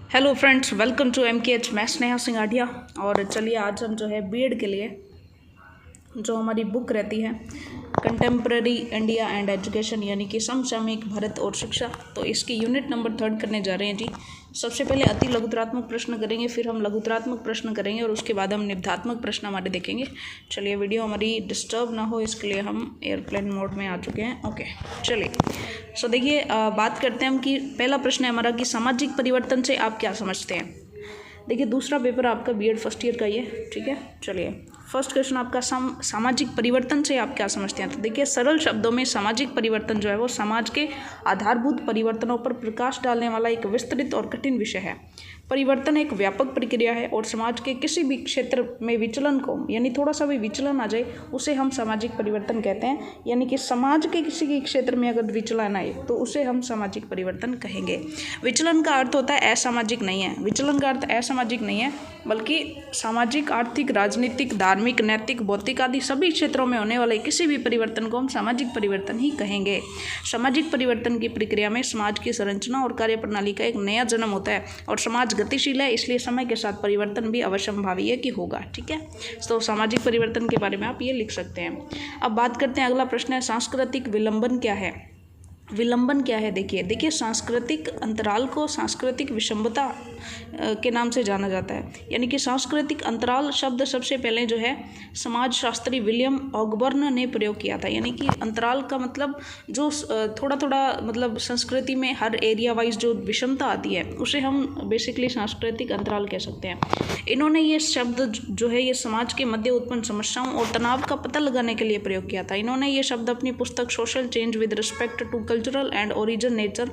Hello friends, welcome to MKH। मैं स्नेहा सिंगाडिया। और चलिए आज हम जो है बीएड के लिए जो हमारी बुक रहती है कंटेम्प्रेरी इंडिया एंड एजुकेशन यानी कि समसामयिक भारत और शिक्षा, तो इसकी यूनिट नंबर 3 करने जा रहे हैं जी। सबसे पहले अति लघुतरात्मक प्रश्न करेंगे, फिर हम लघुतरात्मक प्रश्न करेंगे और उसके बाद हम निबधात्मक प्रश्न हमारे देखेंगे। चलिए, वीडियो हमारी डिस्टर्ब ना हो इसके लिए हम एयरप्लेन मोड में आ चुके हैं। ओके, चलिए। सो देखिए, बात करते हैं हम कि पहला प्रश्न है हमारा कि सामाजिक परिवर्तन से आप क्या समझते हैं। देखिए, दूसरा पेपर आपका बीएड फर्स्ट ईयर का ही है, ठीक है। चलिए, फर्स्ट क्वेश्चन आपका सामाजिक परिवर्तन से आप क्या समझते हैं। तो देखिए, सरल शब्दों में सामाजिक परिवर्तन जो है वो समाज के आधारभूत परिवर्तनों पर प्रकाश डालने वाला एक विस्तृत और कठिन विषय है। परिवर्तन एक व्यापक प्रक्रिया है और समाज के किसी भी क्षेत्र में विचलन को, यानी थोड़ा सा भी विचलन आ जाए, उसे हम सामाजिक परिवर्तन कहते हैं। यानी कि समाज के किसी भी क्षेत्र में अगर विचलन आए तो उसे हम सामाजिक परिवर्तन कहेंगे। विचलन का अर्थ होता है असामाजिक नहीं है, विचलन का अर्थ असामाजिक नहीं है, बल्कि सामाजिक, आर्थिक, राजनीतिक, धार्मिक, नैतिक, भौतिक आदि सभी क्षेत्रों में होने वाले किसी भी परिवर्तन को हम सामाजिक परिवर्तन ही कहेंगे। सामाजिक परिवर्तन की प्रक्रिया में समाज की संरचना और कार्यप्रणाली का एक नया जन्म होता है और समाज गतिशील है, इसलिए समय के साथ परिवर्तन भी अवश्यंभावी है कि होगा, ठीक है। तो सामाजिक परिवर्तन के बारे में आप ये लिख सकते हैं। अब बात करते हैं, अगला प्रश्न है सांस्कृतिक विलंबन क्या है। विलंबन क्या है। देखिए सांस्कृतिक अंतराल को सांस्कृतिक विषमता के नाम से जाना जाता है। यानी कि सांस्कृतिक अंतराल शब्द सबसे पहले जो है समाजशास्त्री विलियम ऑगबर्न ने प्रयोग किया था। यानी कि अंतराल का मतलब जो थोड़ा थोड़ा मतलब संस्कृति में हर एरिया वाइज जो विषमता आती है उसे हम बेसिकली सांस्कृतिक अंतराल कह सकते हैं। इन्होंने ये शब्द जो है ये समाज के मध्य उत्पन्न समस्याओं और तनाव का पता लगाने के लिए प्रयोग किया था। इन्होंने ये शब्द अपनी पुस्तक social change with respect to cultural and origin nature,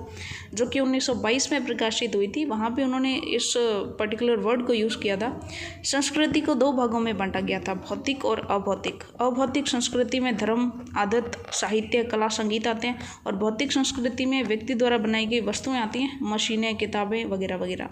जो कि 1922 में प्रकाशित हुई थी, वहाँ पे उन्होंने इस पर्टिकुलर वर्ड को यूज़ किया था। संस्कृति को दो भागों में बांटा गया था, भौतिक और अभौतिक। अभौतिक संस्कृति में धर्म, आदत, साहित्य, कला, संगीत आते हैं और भौतिक संस्कृति में व्यक्ति द्वारा बनाई गई वस्तुएं आती हैं, मशीनें, किताबें वगैरह वगैरह।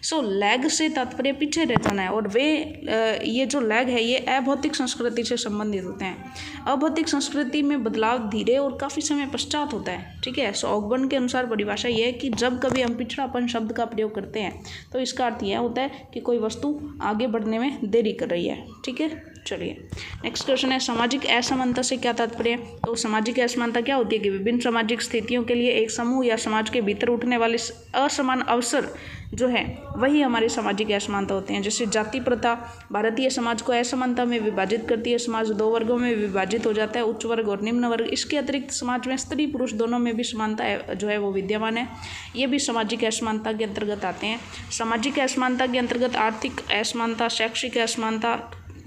सो लैग से तात्पर्य पीछे रह जाना है, और ये जो लैग है ये अभौतिक संस्कृति से संबंधित होते हैं। अभौतिक संस्कृति में बदलाव धीरे और काफ़ी समय पश्चात होता है, ठीक है। सो ऑगबर्न के अनुसार परिभाषा ये है कि जब कभी हम पिछड़ापन शब्द का प्रयोग करते हैं तो इसका अर्थ यह होता है कि कोई वस्तु आगे बढ़ने में देरी कर रही है, ठीक है। चलिए, नेक्स्ट क्वेश्चन है सामाजिक असमानता से क्या तात्पर्य है। तो सामाजिक असमानता क्या होती है कि विभिन्न सामाजिक स्थितियों के लिए एक समूह या समाज के भीतर उठने वाले असमान अवसर जो है वही हमारे सामाजिक असमानता होते हैं। जैसे जाति प्रथा भारतीय समाज को असमानता में विभाजित करती है। समाज दो वर्गों में विभाजित हो जाता है, उच्च वर्ग और निम्न वर्ग। इसके अतिरिक्त समाज में स्त्री पुरुष दोनों में भी समानता जो है वो विद्यमान है। ये भी सामाजिक असमानता के अंतर्गत आते हैं। सामाजिक असमानता के अंतर्गत आर्थिक असमानता, शैक्षिक असमानता,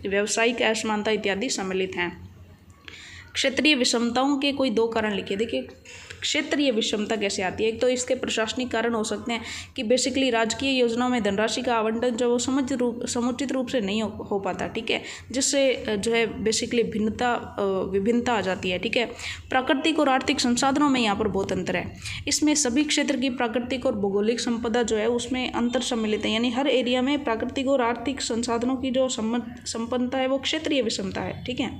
व्यावसायिक असमानता इत्यादि सम्मिलित हैं। क्षेत्रीय विषमताओं के कोई दो कारण लिखिए। देखिए, क्षेत्रीय विषमता कैसे आती है। एक तो इसके प्रशासनिक कारण हो सकते हैं कि बेसिकली राजकीय योजनाओं में धनराशि का आवंटन जो वो समुचित रूप से नहीं हो पाता, ठीक है, जिससे जो है बेसिकली विभिन्नता आ जाती है, ठीक है। प्राकृतिक और आर्थिक संसाधनों में यहाँ पर बहुत अंतर है। इसमें सभी क्षेत्र की प्राकृतिक और भौगोलिक संपदा जो है उसमें अंतर सम्मिलित है। यानी हर एरिया में प्राकृतिक और आर्थिक संसाधनों की जो संपन्नता है वो क्षेत्रीय विषमता है, ठीक है।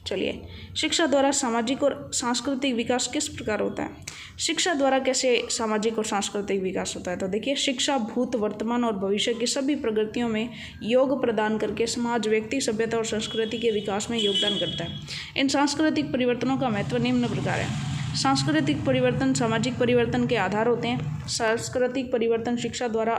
चलिए, शिक्षा द्वारा सामाजिक और सांस्कृतिक विकास किस प्रकार होता है। शिक्षा द्वारा कैसे सामाजिक और सांस्कृतिक विकास होता है। तो देखिए, शिक्षा भूत, वर्तमान और भविष्य की सभी प्रगतियों में योग प्रदान करके समाज, व्यक्ति, सभ्यता और संस्कृति के विकास में योगदान करता है। इन सांस्कृतिक परिवर्तनों का महत्व निम्न प्रकार है। सांस्कृतिक परिवर्तन सामाजिक परिवर्तन के आधार होते हैं। सांस्कृतिक परिवर्तन शिक्षा द्वारा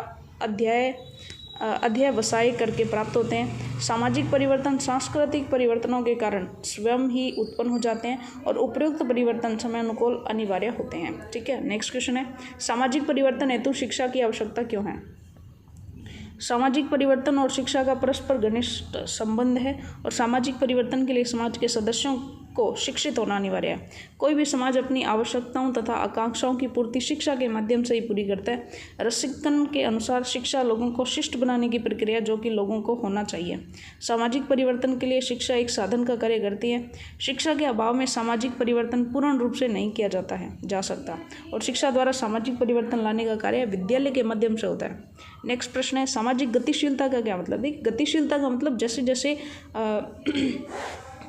अध्यवसाय करके प्राप्त होते हैं। सामाजिक परिवर्तन सांस्कृतिक परिवर्तनों के कारण स्वयं ही उत्पन्न हो जाते हैं और उपयुक्त परिवर्तन समय अनुकूल अनिवार्य होते हैं, ठीक है। नेक्स्ट क्वेश्चन है सामाजिक परिवर्तन हेतु शिक्षा की आवश्यकता क्यों है। सामाजिक परिवर्तन और शिक्षा का परस्पर घनिष्ठ संबंध है और सामाजिक परिवर्तन के लिए समाज के सदस्यों को शिक्षित होना अनिवार्य है। कोई भी समाज अपनी आवश्यकताओं तथा आकांक्षाओं की पूर्ति शिक्षा के माध्यम से ही पूरी करता है। रसिकन के अनुसार शिक्षा लोगों को शिष्ट बनाने की प्रक्रिया जो कि लोगों को होना चाहिए। सामाजिक परिवर्तन के लिए शिक्षा एक साधन का कार्य करती है। शिक्षा के अभाव में सामाजिक परिवर्तन पूर्ण रूप से नहीं किया जा सकता और शिक्षा द्वारा सामाजिक परिवर्तन लाने का कार्य विद्यालय के माध्यम से होता है। नेक्स्ट प्रश्न है सामाजिक गतिशीलता का क्या मतलब है। गतिशीलता का मतलब जैसे जैसे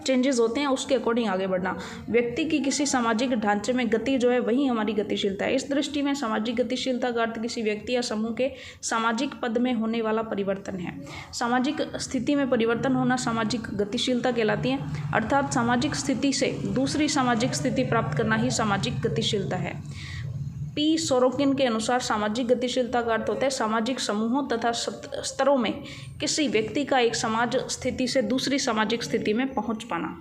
चेंजेस होते हैं उसके अकॉर्डिंग आगे बढ़ना। व्यक्ति की किसी सामाजिक ढांचे में गति जो है वही हमारी गतिशीलता है। इस दृष्टि में सामाजिक गतिशीलता का अर्थ किसी व्यक्ति या समूह के सामाजिक पद में होने वाला परिवर्तन है। सामाजिक स्थिति में परिवर्तन होना सामाजिक गतिशीलता कहलाती है, अर्थात सामाजिक स्थिति से दूसरी सामाजिक स्थिति प्राप्त करना ही सामाजिक गतिशीलता है। पी सोरोकिन के अनुसार सामाजिक गतिशीलता का अर्थ होता है सामाजिक समूहों तथा स्तरों में किसी व्यक्ति का एक समाज स्थिति से दूसरी सामाजिक स्थिति में पहुंच पाना।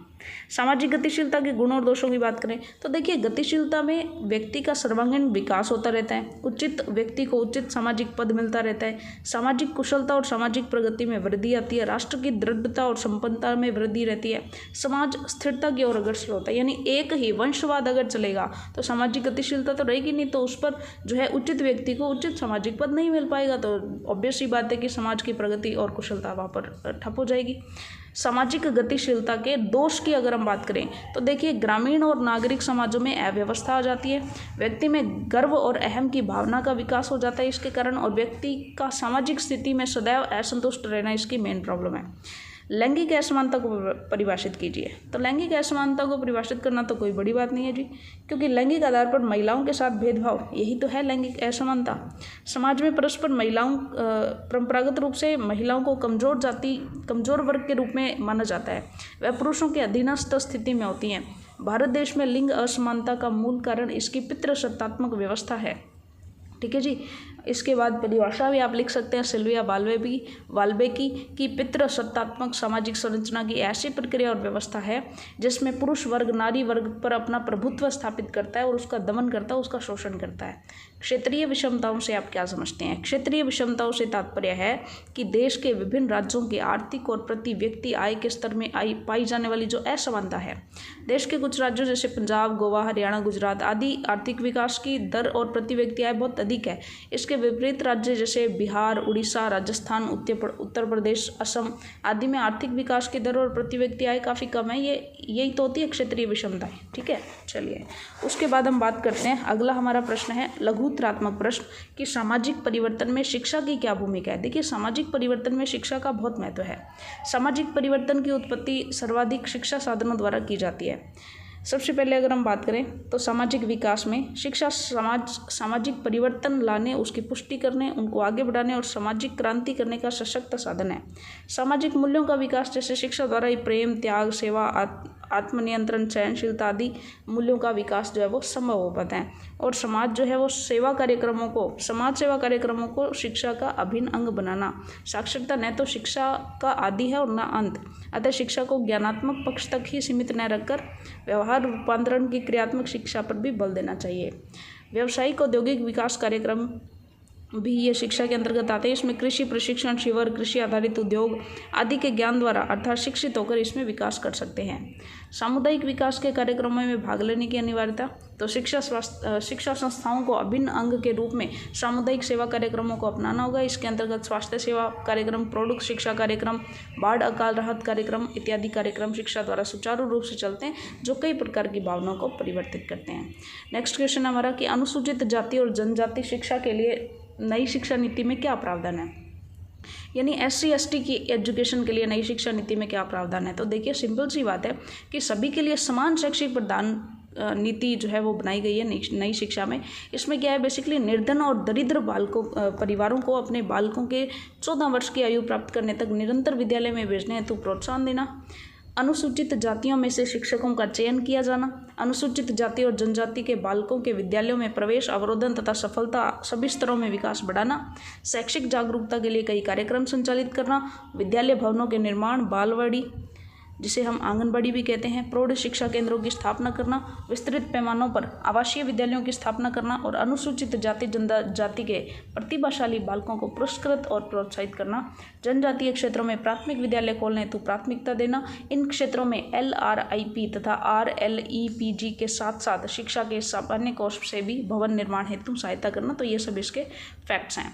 सामाजिक गतिशीलता के गुणों और दोषों की बात करें तो देखिए, गतिशीलता में व्यक्ति का सर्वांगीण विकास होता रहता है, उचित व्यक्ति को उचित सामाजिक पद मिलता रहता है, सामाजिक कुशलता और सामाजिक प्रगति में वृद्धि आती है, राष्ट्र की दृढ़ता और संपन्नता में वृद्धि रहती है, समाज स्थिरता की ओर अग्रसर होता है। यानी एक ही वंशवाद अगर चलेगा तो सामाजिक गतिशीलता तो रहेगी नहीं, तो उस पर जो है उचित व्यक्ति को उचित सामाजिक पद नहीं मिल पाएगा, तो ऑब्वियस ही बात है कि समाज की प्रगति और कुशलता वहाँ पर ठप हो जाएगी। सामाजिक गतिशीलता के दोष की अगर हम बात करें तो देखिए, ग्रामीण और नागरिक समाजों में अव्यवस्था आ जाती है, व्यक्ति में गर्व और अहम की भावना का विकास हो जाता है इसके कारण, और व्यक्ति का सामाजिक स्थिति में सदैव असंतुष्ट रहना इसकी मेन प्रॉब्लम है। लैंगिक असमानता को परिभाषित कीजिए। तो लैंगिक असमानता को परिभाषित करना तो कोई बड़ी बात नहीं है जी, क्योंकि लैंगिक आधार पर महिलाओं के साथ भेदभाव यही तो है लैंगिक असमानता। समाज में परस्पर महिलाओं परंपरागत रूप से महिलाओं को कमजोर वर्ग के रूप में माना जाता है, वह पुरुषों के अधीनस्थ स्थिति में होती हैं। भारत देश में लिंग असमानता का मूल कारण इसकी पितृसत्तात्मक व्यवस्था है। ठीक है जी। इसके बाद परिभाषा भी आप लिख सकते हैं सिल्विया वाल्बेकी की पितृसत्तात्मक सामाजिक संरचना की ऐसी प्रक्रिया और व्यवस्था है जिसमें पुरुष वर्ग नारी वर्ग पर अपना प्रभुत्व स्थापित करता है और उसका दमन करता है, उसका शोषण करता है। क्षेत्रीय विषमताओं से आप क्या समझते हैं? क्षेत्रीय विषमताओं से तात्पर्य है कि देश के विभिन्न राज्यों के आर्थिक और प्रति व्यक्ति आय के स्तर में पाई जाने वाली जो असमानता है। देश के कुछ राज्यों जैसे पंजाब, गोवा, हरियाणा, गुजरात आदि आर्थिक विकास की दर और प्रति व्यक्ति आय बहुत अधिक है। इसके विपरीत राज्य जैसे बिहार, उड़ीसा, राजस्थान, उत्तर प्रदेश, असम आदि में आर्थिक विकास की दर और प्रति व्यक्ति आय काफ़ी कम है। यही तो होती है क्षेत्रीय विषमताएं। ठीक है, चलिए उसके बाद हम बात करते हैं। अगला हमारा प्रश्न है लघुत्रात्मक प्रश्न कि सामाजिक परिवर्तन में शिक्षा की क्या भूमिका है। देखिए, सामाजिक परिवर्तन में शिक्षा का बहुत महत्व है। सामाजिक परिवर्तन की उत्पत्ति सर्वाधिक शिक्षा साधनों द्वारा की जाती है। सबसे पहले अगर हम बात करें तो सामाजिक विकास में शिक्षा सामाजिक परिवर्तन लाने, उसकी पुष्टि करने, उनको आगे बढ़ाने और सामाजिक क्रांति करने का सशक्त साधन है। सामाजिक मूल्यों का विकास जैसे शिक्षा द्वारा ही प्रेम, त्याग, सेवा, आत्मनियंत्रण, सहनशीलता आदि मूल्यों का विकास जो है वो संभव हो पाता है। और समाज जो है वो समाज सेवा कार्यक्रमों को शिक्षा का अभिन्न अंग बनाना। साक्षरता न तो शिक्षा का आदि है और न अंत, अतः शिक्षा को ज्ञानात्मक पक्ष तक ही सीमित न रखकर व्यवहार रूपांतरण की क्रियात्मक शिक्षा पर भी बल देना चाहिए। व्यावसायिक औद्योगिक विकास कार्यक्रम भी ये शिक्षा के अंतर्गत आते हैं। इसमें कृषि प्रशिक्षण शिविर, कृषि आधारित उद्योग आदि के ज्ञान द्वारा अर्थात शिक्षित होकर इसमें विकास कर सकते हैं। सामुदायिक विकास के कार्यक्रमों में भाग लेने की अनिवार्यता, तो शिक्षा संस्थाओं को अभिन्न अंग के रूप में सामुदायिक सेवा कार्यक्रमों को अपनाना होगा। इसके अंतर्गत स्वास्थ्य सेवा कार्यक्रम, प्रौढ़ शिक्षा कार्यक्रम, बाढ़ अकाल राहत कार्यक्रम इत्यादि कार्यक्रम शिक्षा द्वारा सुचारू रूप से चलते हैं, जो कई प्रकार की भावनाओं को परिवर्तित करते हैं। नेक्स्ट क्वेश्चन हमारा कि अनुसूचित जाति और जनजाति शिक्षा के लिए नई शिक्षा नीति में क्या प्रावधान है, यानी SC ST की एजुकेशन के लिए नई शिक्षा नीति में क्या प्रावधान है। तो देखिए, सिंपल सी बात है कि सभी के लिए समान शैक्षिक प्रदान नीति जो है वो बनाई गई है नई शिक्षा में। इसमें क्या है, बेसिकली निर्धन और दरिद्र परिवारों को अपने बालकों के 14 वर्ष की आयु प्राप्त करने तक निरंतर विद्यालय में भेजने हेतु प्रोत्साहन देना, अनुसूचित जातियों में से शिक्षकों का चयन किया जाना, अनुसूचित जाति और जनजाति के बालकों के विद्यालयों में प्रवेश, अवरोधन तथा सफलता सभी स्तरों में विकास बढ़ाना, शैक्षिक जागरूकता के लिए कई कार्यक्रम संचालित करना, विद्यालय भवनों के निर्माण, बालवाड़ी जिसे हम आंगनबाड़ी भी कहते हैं, प्रौढ़ शिक्षा केंद्रों की स्थापना करना, विस्तृत पैमानों पर आवासीय विद्यालयों की स्थापना करना और अनुसूचित जाति जनजाति के प्रतिभाशाली बालकों को पुरस्कृत और प्रोत्साहित करना, जनजातीय क्षेत्रों में प्राथमिक विद्यालय खोलने हेतु प्राथमिकता देना, इन क्षेत्रों में LRIP तथा RLEPG के साथ साथ शिक्षा के सामान्य कोष से भी भवन निर्माण हेतु सहायता करना। तो ये सब इसके फैक्ट्स हैं।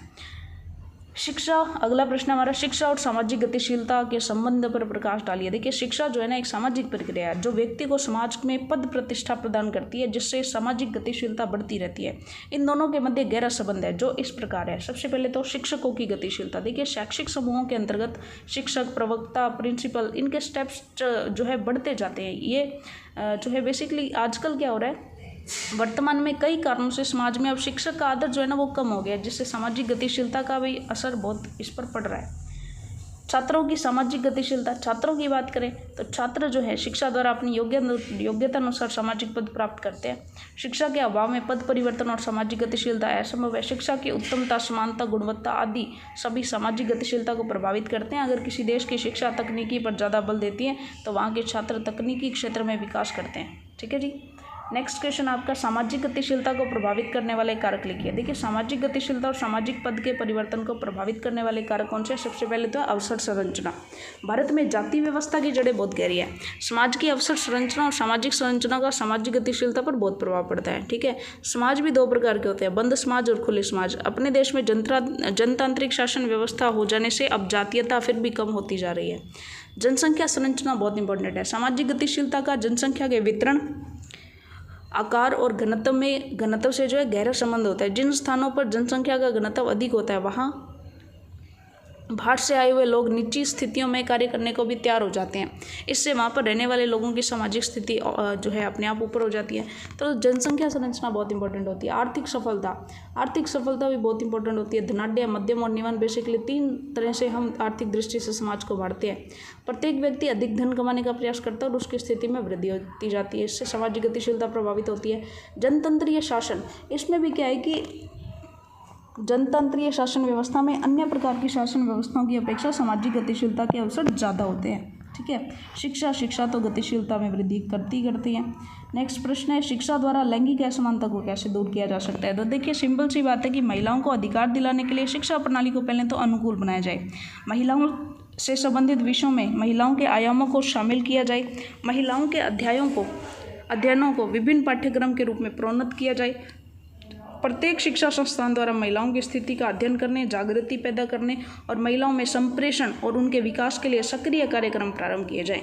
शिक्षा, अगला प्रश्न हमारा, शिक्षा और सामाजिक गतिशीलता के संबंध पर प्रकाश डालिए। देखिए शिक्षा जो है ना एक सामाजिक प्रक्रिया है जो व्यक्ति को समाज में पद प्रतिष्ठा प्रदान करती है, जिससे सामाजिक गतिशीलता बढ़ती रहती है। इन दोनों के मध्य गहरा संबंध है जो इस प्रकार है। सबसे पहले तो शिक्षकों की गतिशीलता। देखिए शैक्षिक समूहों के अंतर्गत शिक्षक, प्रवक्ता, प्रिंसिपल, इनके स्टेप्स जो है बढ़ते जाते हैं। ये जो है बेसिकली आजकल क्या हो रहा है, वर्तमान में कई कारणों से समाज में अब शिक्षक का आदर जो है ना वो कम हो गया है, जिससे सामाजिक गतिशीलता का भी असर बहुत इस पर पड़ रहा है। छात्रों की सामाजिक गतिशीलता, छात्रों की बात करें तो छात्र जो है शिक्षा द्वारा अपनी योग्यता अनुसार सामाजिक पद प्राप्त करते हैं। शिक्षा के अभाव में पद परिवर्तन और सामाजिक गतिशीलता असंभव है। शिक्षा की उत्तमता, समानता, गुणवत्ता आदि सभी सामाजिक गतिशीलता को प्रभावित करते हैं। अगर किसी देश की शिक्षा तकनीकी पर ज़्यादा बल देती है तो वहाँ के छात्र तकनीकी क्षेत्र में विकास करते हैं। ठीक है जी। नेक्स्ट क्वेश्चन आपका, सामाजिक गतिशीलता को प्रभावित करने वाले कारक लिखिए। देखिए सामाजिक गतिशीलता और सामाजिक पद के परिवर्तन को प्रभावित करने वाले कारक कौन से? सबसे पहले तो अवसर संरचना। भारत में जाति व्यवस्था की जड़ें बहुत गहरी है। समाज की अवसर संरचना और सामाजिक संरचना का सामाजिक गतिशीलता पर बहुत प्रभाव पड़ता है। ठीक है। समाज भी दो प्रकार के होते हैं, बंद समाज और खुले समाज। अपने देश में जनतांत्रिक शासन व्यवस्था हो जाने से अब जातीयता फिर भी कम होती जा रही है। जनसंख्या संरचना बहुत इंपॉर्टेंट है। सामाजिक गतिशीलता का जनसंख्या के वितरण, आकार और घनत्व से जो है गहरा संबंध होता है। जिन स्थानों पर जनसंख्या का घनत्व अधिक होता है वहाँ बाहर से आए हुए लोग निजी स्थितियों में कार्य करने को भी तैयार हो जाते हैं। इससे वहाँ पर रहने वाले लोगों की सामाजिक स्थिति जो है अपने आप ऊपर हो जाती है। तो जनसंख्या संरचना बहुत इंपॉर्टेंट होती है। आर्थिक सफलता भी बहुत इंपॉर्टेंट होती है। धनाढ्य, मध्यम और निम्न, बेसिकली 3 तरह से हम आर्थिक दृष्टि से समाज को बांटते हैं। प्रत्येक व्यक्ति अधिक धन कमाने का प्रयास करता है और उसकी स्थिति में वृद्धि होती जाती है। इससे सामाजिक गतिशीलता प्रभावित होती है। जनतंत्रीय शासन, इसमें भी क्या है कि जनतंत्रीय शासन व्यवस्था में अन्य प्रकार की शासन व्यवस्थाओं की अपेक्षा सामाजिक गतिशीलता के अवसर ज़्यादा होते हैं। ठीक है। शिक्षा तो गतिशीलता में वृद्धि करती है। नेक्स्ट प्रश्न है, शिक्षा द्वारा लैंगिक असमानता को कैसे दूर किया जा सकता है? तो देखिए सिंपल सी बात है कि महिलाओं को अधिकार दिलाने के लिए शिक्षा प्रणाली को पहले तो अनुकूल बनाया जाए। महिलाओं से संबंधित विषयों में महिलाओं के आयामों को शामिल किया जाए। महिलाओं के अध्ययनों को विभिन्न पाठ्यक्रम के रूप में प्रोन्नत किया जाए। प्रत्येक शिक्षा संस्थान द्वारा महिलाओं की स्थिति का अध्ययन करने, जागृति पैदा करने और महिलाओं में संप्रेषण और उनके विकास के लिए सक्रिय कार्यक्रम प्रारंभ किए जाएं।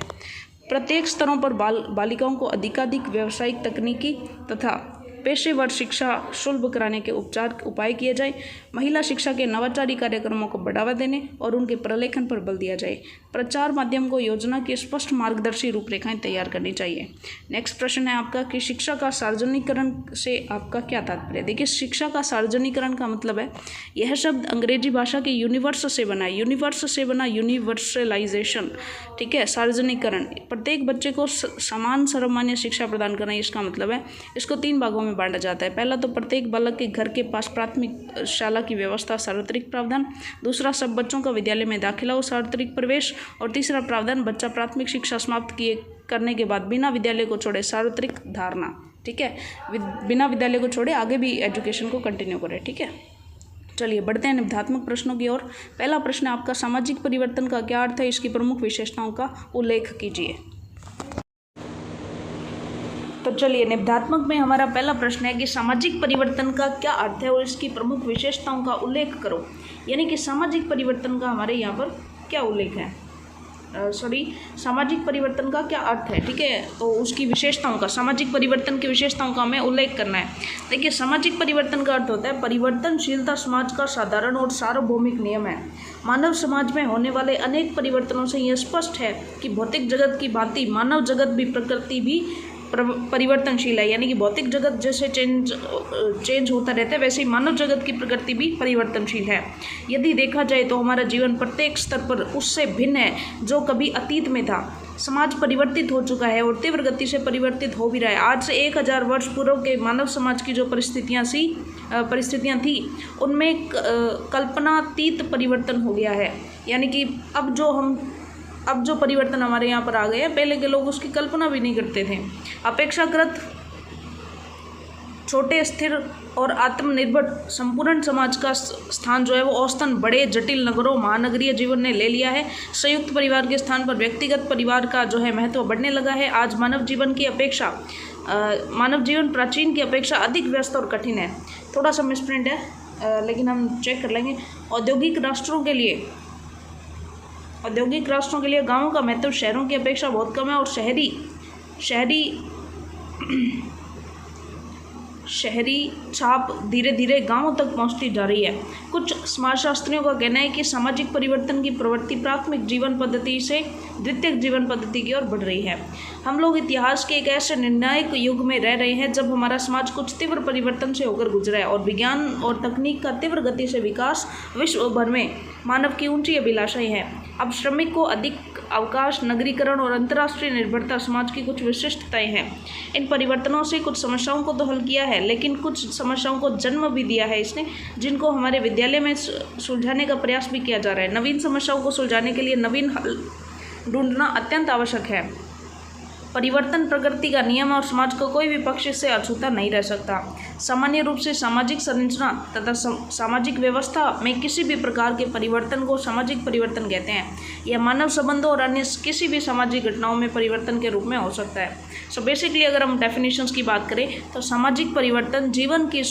प्रत्येक स्तरों पर बालिकाओं को अधिकाधिक व्यावसायिक, तकनीकी तथा पेशेवर शिक्षा सुलभ कराने के उपाय किए जाए। महिला शिक्षा के नवाचारी कार्यक्रमों को बढ़ावा देने और उनके प्रलेखन पर बल दिया जाए। प्रचार माध्यम को योजना की स्पष्ट मार्गदर्शी रूपरेखाएं तैयार करनी चाहिए। नेक्स्ट प्रश्न है आपका कि शिक्षा का सार्वजनिकरण से आपका क्या तात्पर्य? देखिए शिक्षा का सार्वजनिकरण का मतलब है, यह शब्द अंग्रेजी भाषा के यूनिवर्स से बना है। यूनिवर्सलाइजेशन। ठीक है। सार्वजनिकरण, प्रत्येक बच्चे को समान सर्वमान्य शिक्षा प्रदान करना, इसका मतलब है। इसको 3 भागों में बांटा जाता है। पहला तो प्रत्येक बालक के घर के पास प्राथमिक शाला की व्यवस्था, सार्वत्रिक प्रावधान। दूसरा, सब बच्चों का विद्यालय में दाखिला हो, सार्वत्रिक प्रवेश। और तीसरा प्रावधान, बच्चा प्राथमिक शिक्षा समाप्त करने के बाद बिना विद्यालय को छोड़े, सार्वत्रिक धारणा। ठीक है। बिना विद्यालय को छोड़े आगे भी एजुकेशन को कंटिन्यू करे। ठीक है। चलिए बढ़ते हैं निबंधात्मक प्रश्नों की ओर। पहला प्रश्न आपका, सामाजिक परिवर्तन का क्या अर्थ है? इसकी प्रमुख विशेषताओं का उल्लेख कीजिए। तो चलिए निबंधात्मक में हमारा पहला प्रश्न है कि सामाजिक परिवर्तन का क्या अर्थ है और इसकी प्रमुख विशेषताओं का उल्लेख करो। यानी कि सामाजिक परिवर्तन का हमारे यहाँ पर क्या उल्लेख है? सामाजिक परिवर्तन का क्या अर्थ है? ठीक है। तो उसकी विशेषताओं का, सामाजिक परिवर्तन की विशेषताओं का हमें उल्लेख करना है। देखिए सामाजिक परिवर्तन का अर्थ होता है परिवर्तनशीलता समाज का साधारण और सार्वभौमिक नियम है। मानव समाज में होने वाले अनेक परिवर्तनों से यह स्पष्ट है कि भौतिक जगत की भांति मानव जगत भी, प्रकृति भी परिवर्तनशील है। यानी कि भौतिक जगत जैसे चेंज होता रहता है, वैसे ही मानव जगत की प्रकृति भी परिवर्तनशील है। यदि देखा जाए तो हमारा जीवन प्रत्येक स्तर पर उससे भिन्न है जो कभी अतीत में था। समाज परिवर्तित हो चुका है और तीव्र गति से परिवर्तित हो भी रहा है। आज से 1000 वर्ष पूर्व के मानव समाज की जो परिस्थितियाँ थी उनमें कल्पनातीत परिवर्तन हो गया है। यानी कि अब जो परिवर्तन हमारे यहाँ पर आ गए हैं, पहले के लोग उसकी कल्पना भी नहीं करते थे। अपेक्षाकृत छोटे, स्थिर और आत्मनिर्भर संपूर्ण समाज का स्थान जो है वो औसतन बड़े जटिल नगरों, महानगरीय जीवन ने ले लिया है। संयुक्त परिवार के स्थान पर व्यक्तिगत परिवार का जो है महत्व बढ़ने लगा है। आज मानव जीवन प्राचीन की अपेक्षा अधिक व्यस्त और कठिन है। थोड़ा सा मिसप्रिंट है, लेकिन हम चेक कर लेंगे। औद्योगिक राष्ट्रों के लिए गांवों का महत्व शहरों की अपेक्षा बहुत कम है और शहरी छाप धीरे धीरे गांवों तक पहुंचती जा रही है। कुछ समाजशास्त्रियों का कहना है कि सामाजिक परिवर्तन की प्रवृत्ति प्राथमिक जीवन पद्धति से द्वितीयक जीवन पद्धति की ओर बढ़ रही है। हम लोग इतिहास के एक ऐसे निर्णायक युग में रह रहे हैं जब हमारा समाज कुछ तीव्र परिवर्तन से होकर गुजरा है और विज्ञान और तकनीक का तीव्र गति से विकास विश्व भर में मानव की ऊंची अभिलाषाएं हैं। अब श्रमिक को अधिक अवकाश, नगरीकरण और अंतर्राष्ट्रीय निर्भरता समाज की कुछ विशिष्टताएं हैं। इन परिवर्तनों से कुछ समस्याओं को तो हल किया है, लेकिन कुछ समस्याओं को जन्म भी दिया है इसने, जिनको हमारे विद्यालय में सुलझाने का प्रयास भी किया जा रहा है। नवीन समस्याओं को सुलझाने के लिए नवीन हल ढूंढना अत्यंत आवश्यक है। परिवर्तन प्रकृति का नियम है और समाज का कोई भी पक्ष इससे अछूता नहीं रह सकता। सामान्य रूप से सामाजिक संरचना तथा सामाजिक व्यवस्था में किसी भी प्रकार के परिवर्तन को सामाजिक परिवर्तन कहते हैं। यह मानव संबंधों और अन्य किसी भी सामाजिक घटनाओं में परिवर्तन के रूप में हो सकता है। सो बेसिकली अगर हम डेफिनेशंस की बात करें तो सामाजिक परिवर्तन जीवन की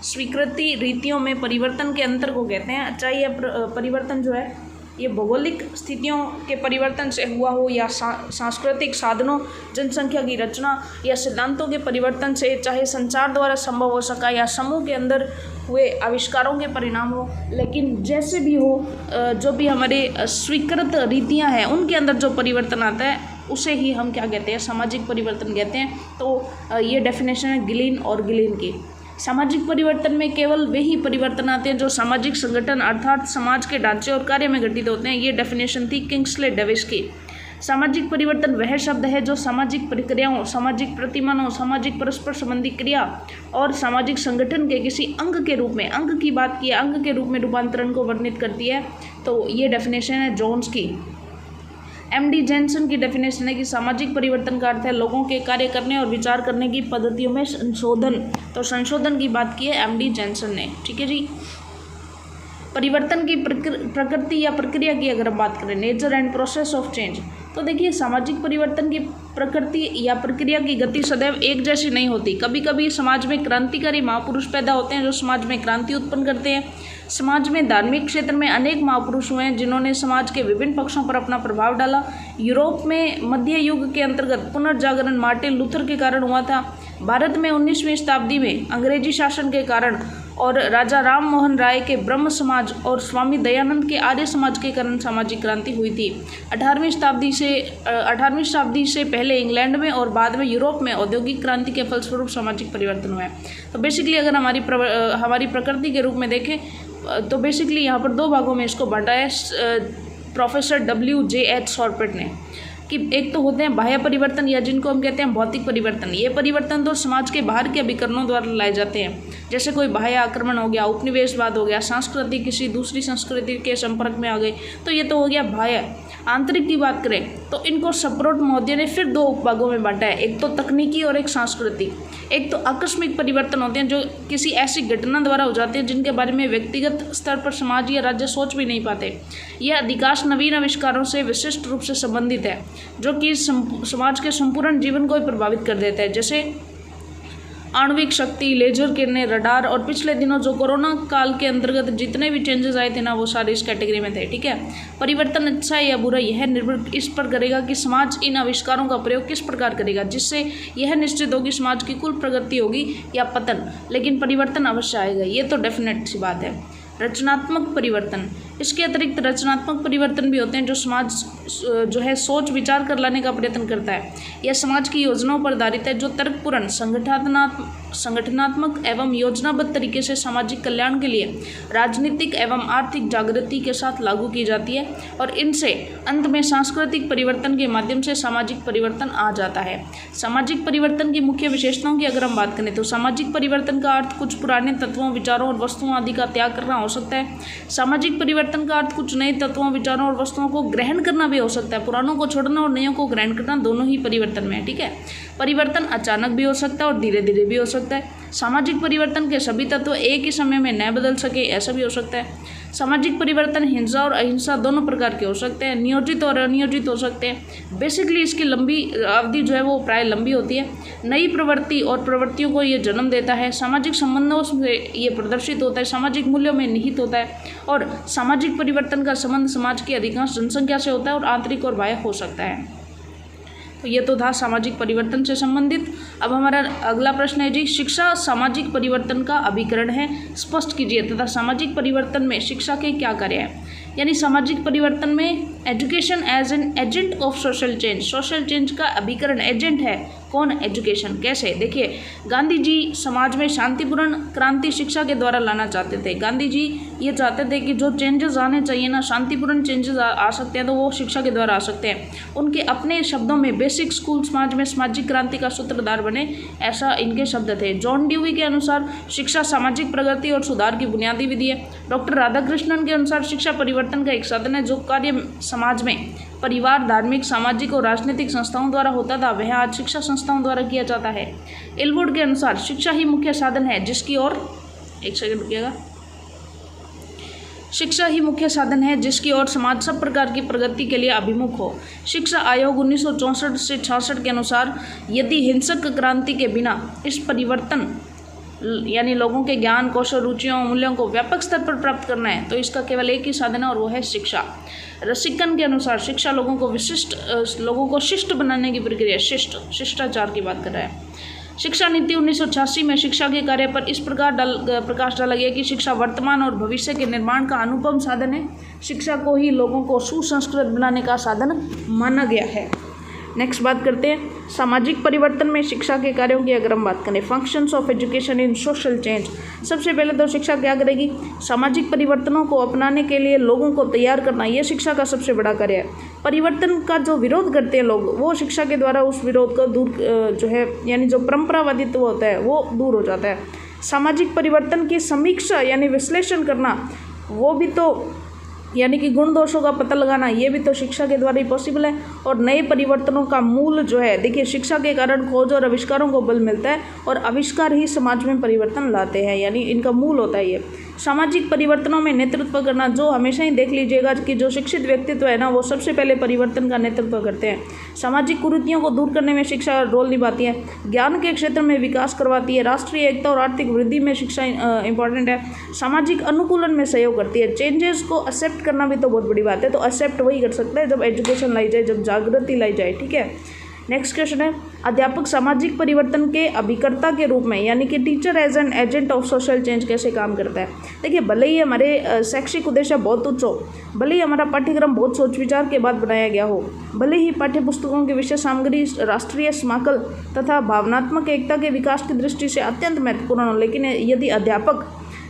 स्वीकृति रीतियों में परिवर्तन के अंतर को कहते हैं। चाहे यह परिवर्तन जो है ये भौगोलिक स्थितियों के परिवर्तन से हुआ हो या सांस्कृतिक साधनों, जनसंख्या की रचना या सिद्धांतों के परिवर्तन से, चाहे संचार द्वारा संभव हो सका या समूह के अंदर हुए आविष्कारों के परिणाम हो, लेकिन जैसे भी हो जो भी हमारे स्वीकृत रीतियां हैं उनके अंदर जो परिवर्तन आता है उसे ही हम क्या कहते हैं, सामाजिक परिवर्तन कहते हैं। तो ये डेफिनेशन है गिलिन और गिलिन की। सामाजिक परिवर्तन में केवल वे ही परिवर्तन आते हैं जो सामाजिक संगठन अर्थात समाज के ढांचे और कार्य में घटित होते हैं। ये डेफिनेशन थी किंग्सले डेविस की। सामाजिक परिवर्तन वह शब्द है जो सामाजिक प्रक्रियाओं, सामाजिक प्रतिमानों, सामाजिक परस्पर संबंधी क्रिया और सामाजिक संगठन के किसी अंग के रूप में, अंग की बात की, अंग के रूप में रूपांतरण को वर्णित करती है। तो ये डेफिनेशन है जोन्स की। एमडी जेनसन की डेफिनेशन है कि सामाजिक परिवर्तन का अर्थ है लोगों के कार्य करने और विचार करने की पद्धतियों में संशोधन। तो संशोधन की बात की है एमडी जेनसन ने। ठीक है जी। परिवर्तन की प्रकृति या प्रक्रिया की अगर हम बात करें, nature and process of change, तो देखिए सामाजिक परिवर्तन की प्रकृति या प्रक्रिया की गति सदैव एक जैसी नहीं होती। कभी कभी समाज में क्रांतिकारी महापुरुष पैदा होते हैं जो समाज में क्रांति उत्पन्न करते हैं। समाज में धार्मिक क्षेत्र में अनेक महापुरुष हुए हैं जिन्होंने समाज के विभिन्न पक्षों पर अपना प्रभाव डाला। यूरोप में मध्य युग के अंतर्गत पुनर्जागरण मार्टिन लूथर के कारण हुआ था। भारत में 19वीं शताब्दी में अंग्रेजी शासन के कारण और राजा राम मोहन राय के ब्रह्म समाज और स्वामी दयानंद के आर्य समाज के कारण सामाजिक क्रांति हुई थी। 18वीं शताब्दी से पहले इंग्लैंड में और बाद में यूरोप में औद्योगिक क्रांति के फलस्वरूप सामाजिक परिवर्तन हुआ है। तो बेसिकली अगर हमारी प्रकृति के रूप में देखें तो बेसिकली यहाँ पर दो भागों में इसको बांटा है प्रोफेसर WJH सॉर्पेट ने, कि एक तो होते हैं बाह्य परिवर्तन या जिनको हम कहते हैं भौतिक परिवर्तन। ये परिवर्तन तो समाज के बाहर के अभिकरणों द्वारा लाए जाते हैं, जैसे कोई बाह्य आक्रमण हो गया, उपनिवेशवाद हो गया, संस्कृति किसी दूसरी संस्कृति के संपर्क में आ गई, तो ये तो हो गया बाह्य। आंतरिक की बात करें तो इनको सप्रोट महोदय ने फिर दो उपभागों में बांटा है, एक तो तकनीकी और एक सांस्कृतिक। एक तो आकस्मिक परिवर्तन होते हैं जो किसी ऐसी घटना द्वारा हो जाते हैं जिनके बारे में व्यक्तिगत स्तर पर समाज या राज्य सोच भी नहीं पाते। यह अधिकांश नवीन आविष्कारों से विशिष्ट रूप से संबंधित है जो कि समाज के संपूर्ण जीवन को ही प्रभावित कर देता है, जैसे आणविक शक्ति, लेजर किरणें, रडार और पिछले दिनों जो कोरोना काल के अंतर्गत जितने भी चेंजेस आए थे ना वो सारे इस कैटेगरी में थे। ठीक है। परिवर्तन अच्छा है या बुरा यह निर्भर इस पर करेगा कि समाज इन आविष्कारों का प्रयोग किस प्रकार करेगा, जिससे यह निश्चित होगी समाज की कुल प्रगति होगी या पतन, लेकिन परिवर्तन अवश्य आएगा। ये तो डेफिनेट सी बात है। रचनात्मक परिवर्तन, इसके अतिरिक्त रचनात्मक परिवर्तन भी होते हैं जो समाज जो है सोच विचार कर लाने का प्रयत्न करता है। यह समाज की योजनाओं पर आधारित है जो तर्कपूर्ण, संगठनात्मक एवं योजनाबद्ध तरीके से सामाजिक कल्याण के लिए राजनीतिक एवं आर्थिक जागृति के साथ लागू की जाती है और इनसे अंत में सांस्कृतिक परिवर्तन के माध्यम से सामाजिक परिवर्तन आ जाता है। सामाजिक परिवर्तन की मुख्य विशेषताओं की अगर हम बात करें तो सामाजिक परिवर्तन का अर्थ कुछ पुराने तत्वों, विचारों और वस्तुओं आदि का त्याग करना हो सकता है। सामाजिक परिवर्तन का अर्थ कुछ नए तत्वों, विचारों और वस्तुओं को ग्रहण करना भी हो सकता है। पुरानों को छोड़ना और नयों को ग्रहण करना दोनों ही परिवर्तन में है। ठीक है। परिवर्तन अचानक भी हो सकता है और धीरे धीरे भी हो सकता है। सामाजिक परिवर्तन के सभी तत्व एक ही समय में न बदल सके, ऐसा भी हो सकता है। सामाजिक परिवर्तन हिंसा और अहिंसा दोनों प्रकार के हो सकते हैं, नियोजित और अनियोजित हो सकते हैं। बेसिकली इसकी लंबी अवधि जो है वो प्राय लंबी होती है। नई प्रवृत्ति और प्रवृत्तियों को ये जन्म देता है। सामाजिक संबंधों से ये प्रदर्शित होता है, सामाजिक मूल्यों में निहित होता है। और सामाजिक परिवर्तन का संबंध समाज की अधिकांश जनसंख्या से होता है और आंतरिक और बाह्य हो सकता है। तो ये तो था सामाजिक परिवर्तन से संबंधित। अब हमारा अगला प्रश्न है जी, शिक्षा सामाजिक परिवर्तन का अभिकरण है, स्पष्ट कीजिए तथा सामाजिक परिवर्तन में शिक्षा के क्या कार्य हैं। यानी सामाजिक परिवर्तन में education as an agent of social change, social change का अभिकरण एजेंट है कौन, एजुकेशन। कैसे, देखिए गांधी जी समाज में शांतिपूर्ण क्रांति शिक्षा के द्वारा लाना चाहते थे। गांधी जी ये चाहते थे कि जो चेंजेस आने चाहिए ना, शांतिपूर्ण चेंजेस आ सकते हैं तो वो शिक्षा के द्वारा आ सकते हैं। उनके अपने शब्दों में बेसिक स्कूल समाज में सामाजिक क्रांति का सूत्रधार बने, ऐसा इनके शब्द थे। जॉन ड्यूई के अनुसार शिक्षा सामाजिक प्रगति और सुधार की बुनियादी विधि है। डॉक्टर राधाकृष्णन के अनुसार शिक्षा परिवर्तन का एक साधन है। जो कार्य समाज में परिवार, धार्मिक, सामाजिक और राजनीतिक संस्थाओं द्वारा होता था वह आज शिक्षा संस्थाओं द्वारा किया जाता है। एलवुड के अनुसार शिक्षा ही मुख्य साधन है जिसकी ओर, एक सेकंड रुकिएगा, शिक्षा ही मुख्य साधन है जिसकी ओर समाज सब प्रकार की प्रगति के लिए अभिमुख हो। शिक्षा आयोग 1964 से 66 के अनुसार यदि हिंसक क्रांति के बिना इस परिवर्तन यानी लोगों के ज्ञान, कौशल, रुचियों, मूल्यों को व्यापक स्तर पर प्राप्त करना है तो इसका केवल एक ही साधन है और वो है शिक्षा। रसिकन के अनुसार शिक्षा लोगों को शिष्ट बनाने की प्रक्रिया, शिष्टाचार की बात कर रहा है। शिक्षा नीति 1986 में शिक्षा के कार्य पर इस प्रकार प्रकाश डाला गया कि शिक्षा वर्तमान और भविष्य के निर्माण का अनुपम साधन है। शिक्षा को ही लोगों को सुसंस्कृत बनाने का साधन माना गया है। नेक्स्ट बात करते हैं सामाजिक परिवर्तन में शिक्षा के कार्यों की। अगर हम बात करें functions of education in social change, सबसे पहले तो शिक्षा क्या करेगी, सामाजिक परिवर्तनों को अपनाने के लिए लोगों को तैयार करना, यह शिक्षा का सबसे बड़ा कार्य है। परिवर्तन का जो विरोध करते हैं लोग, वो शिक्षा के द्वारा उस विरोध को दूर जो है यानी जो परंपरावादित्व होता है वो दूर हो जाता है। सामाजिक परिवर्तन की समीक्षा यानी विश्लेषण करना, वो भी तो यानी कि गुण दोषों का पता लगाना, ये भी तो शिक्षा के द्वारा ही पॉसिबल है। और नए परिवर्तनों का मूल जो है, देखिए शिक्षा के कारण खोज और आविष्कारों को बल मिलता है और आविष्कार ही समाज में परिवर्तन लाते हैं, यानी इनका मूल होता है ये। सामाजिक परिवर्तनों में नेतृत्व करना, जो हमेशा ही देख लीजिएगा कि जो शिक्षित व्यक्तित्व है ना वो सबसे पहले परिवर्तन का नेतृत्व करते हैं। सामाजिक कुरीतियों को दूर करने में शिक्षा रोल निभाती है, ज्ञान के क्षेत्र में विकास करवाती है, राष्ट्रीय एकता और आर्थिक वृद्धि में शिक्षा इंपॉर्टेंट है, सामाजिक अनुकूलन में सहयोग करती है। चेंजेस को एक्सेप्ट करना भी तो बहुत बड़ी बात है, तो एक्सेप्ट वही कर सकता है जब एजुकेशन लाई जाए, जब जागृति लाई जाए, ठीक है। नेक्स्ट क्वेश्चन है अध्यापक सामाजिक परिवर्तन के अभिकर्ता के रूप में यानी कि teacher as an agent of social change कैसे काम करता है। देखिए भले ही हमारे शैक्षिक उद्देश्य बहुत उच्च हो, भले ही हमारा पाठ्यक्रम बहुत सोच विचार के बाद बनाया गया हो, भले ही पाठ्य पुस्तकों की विषय सामग्री राष्ट्रीय समाकल तथा भावनात्मक एकता के विकास की दृष्टि से अत्यंत महत्वपूर्ण हो, लेकिन यदि अध्यापक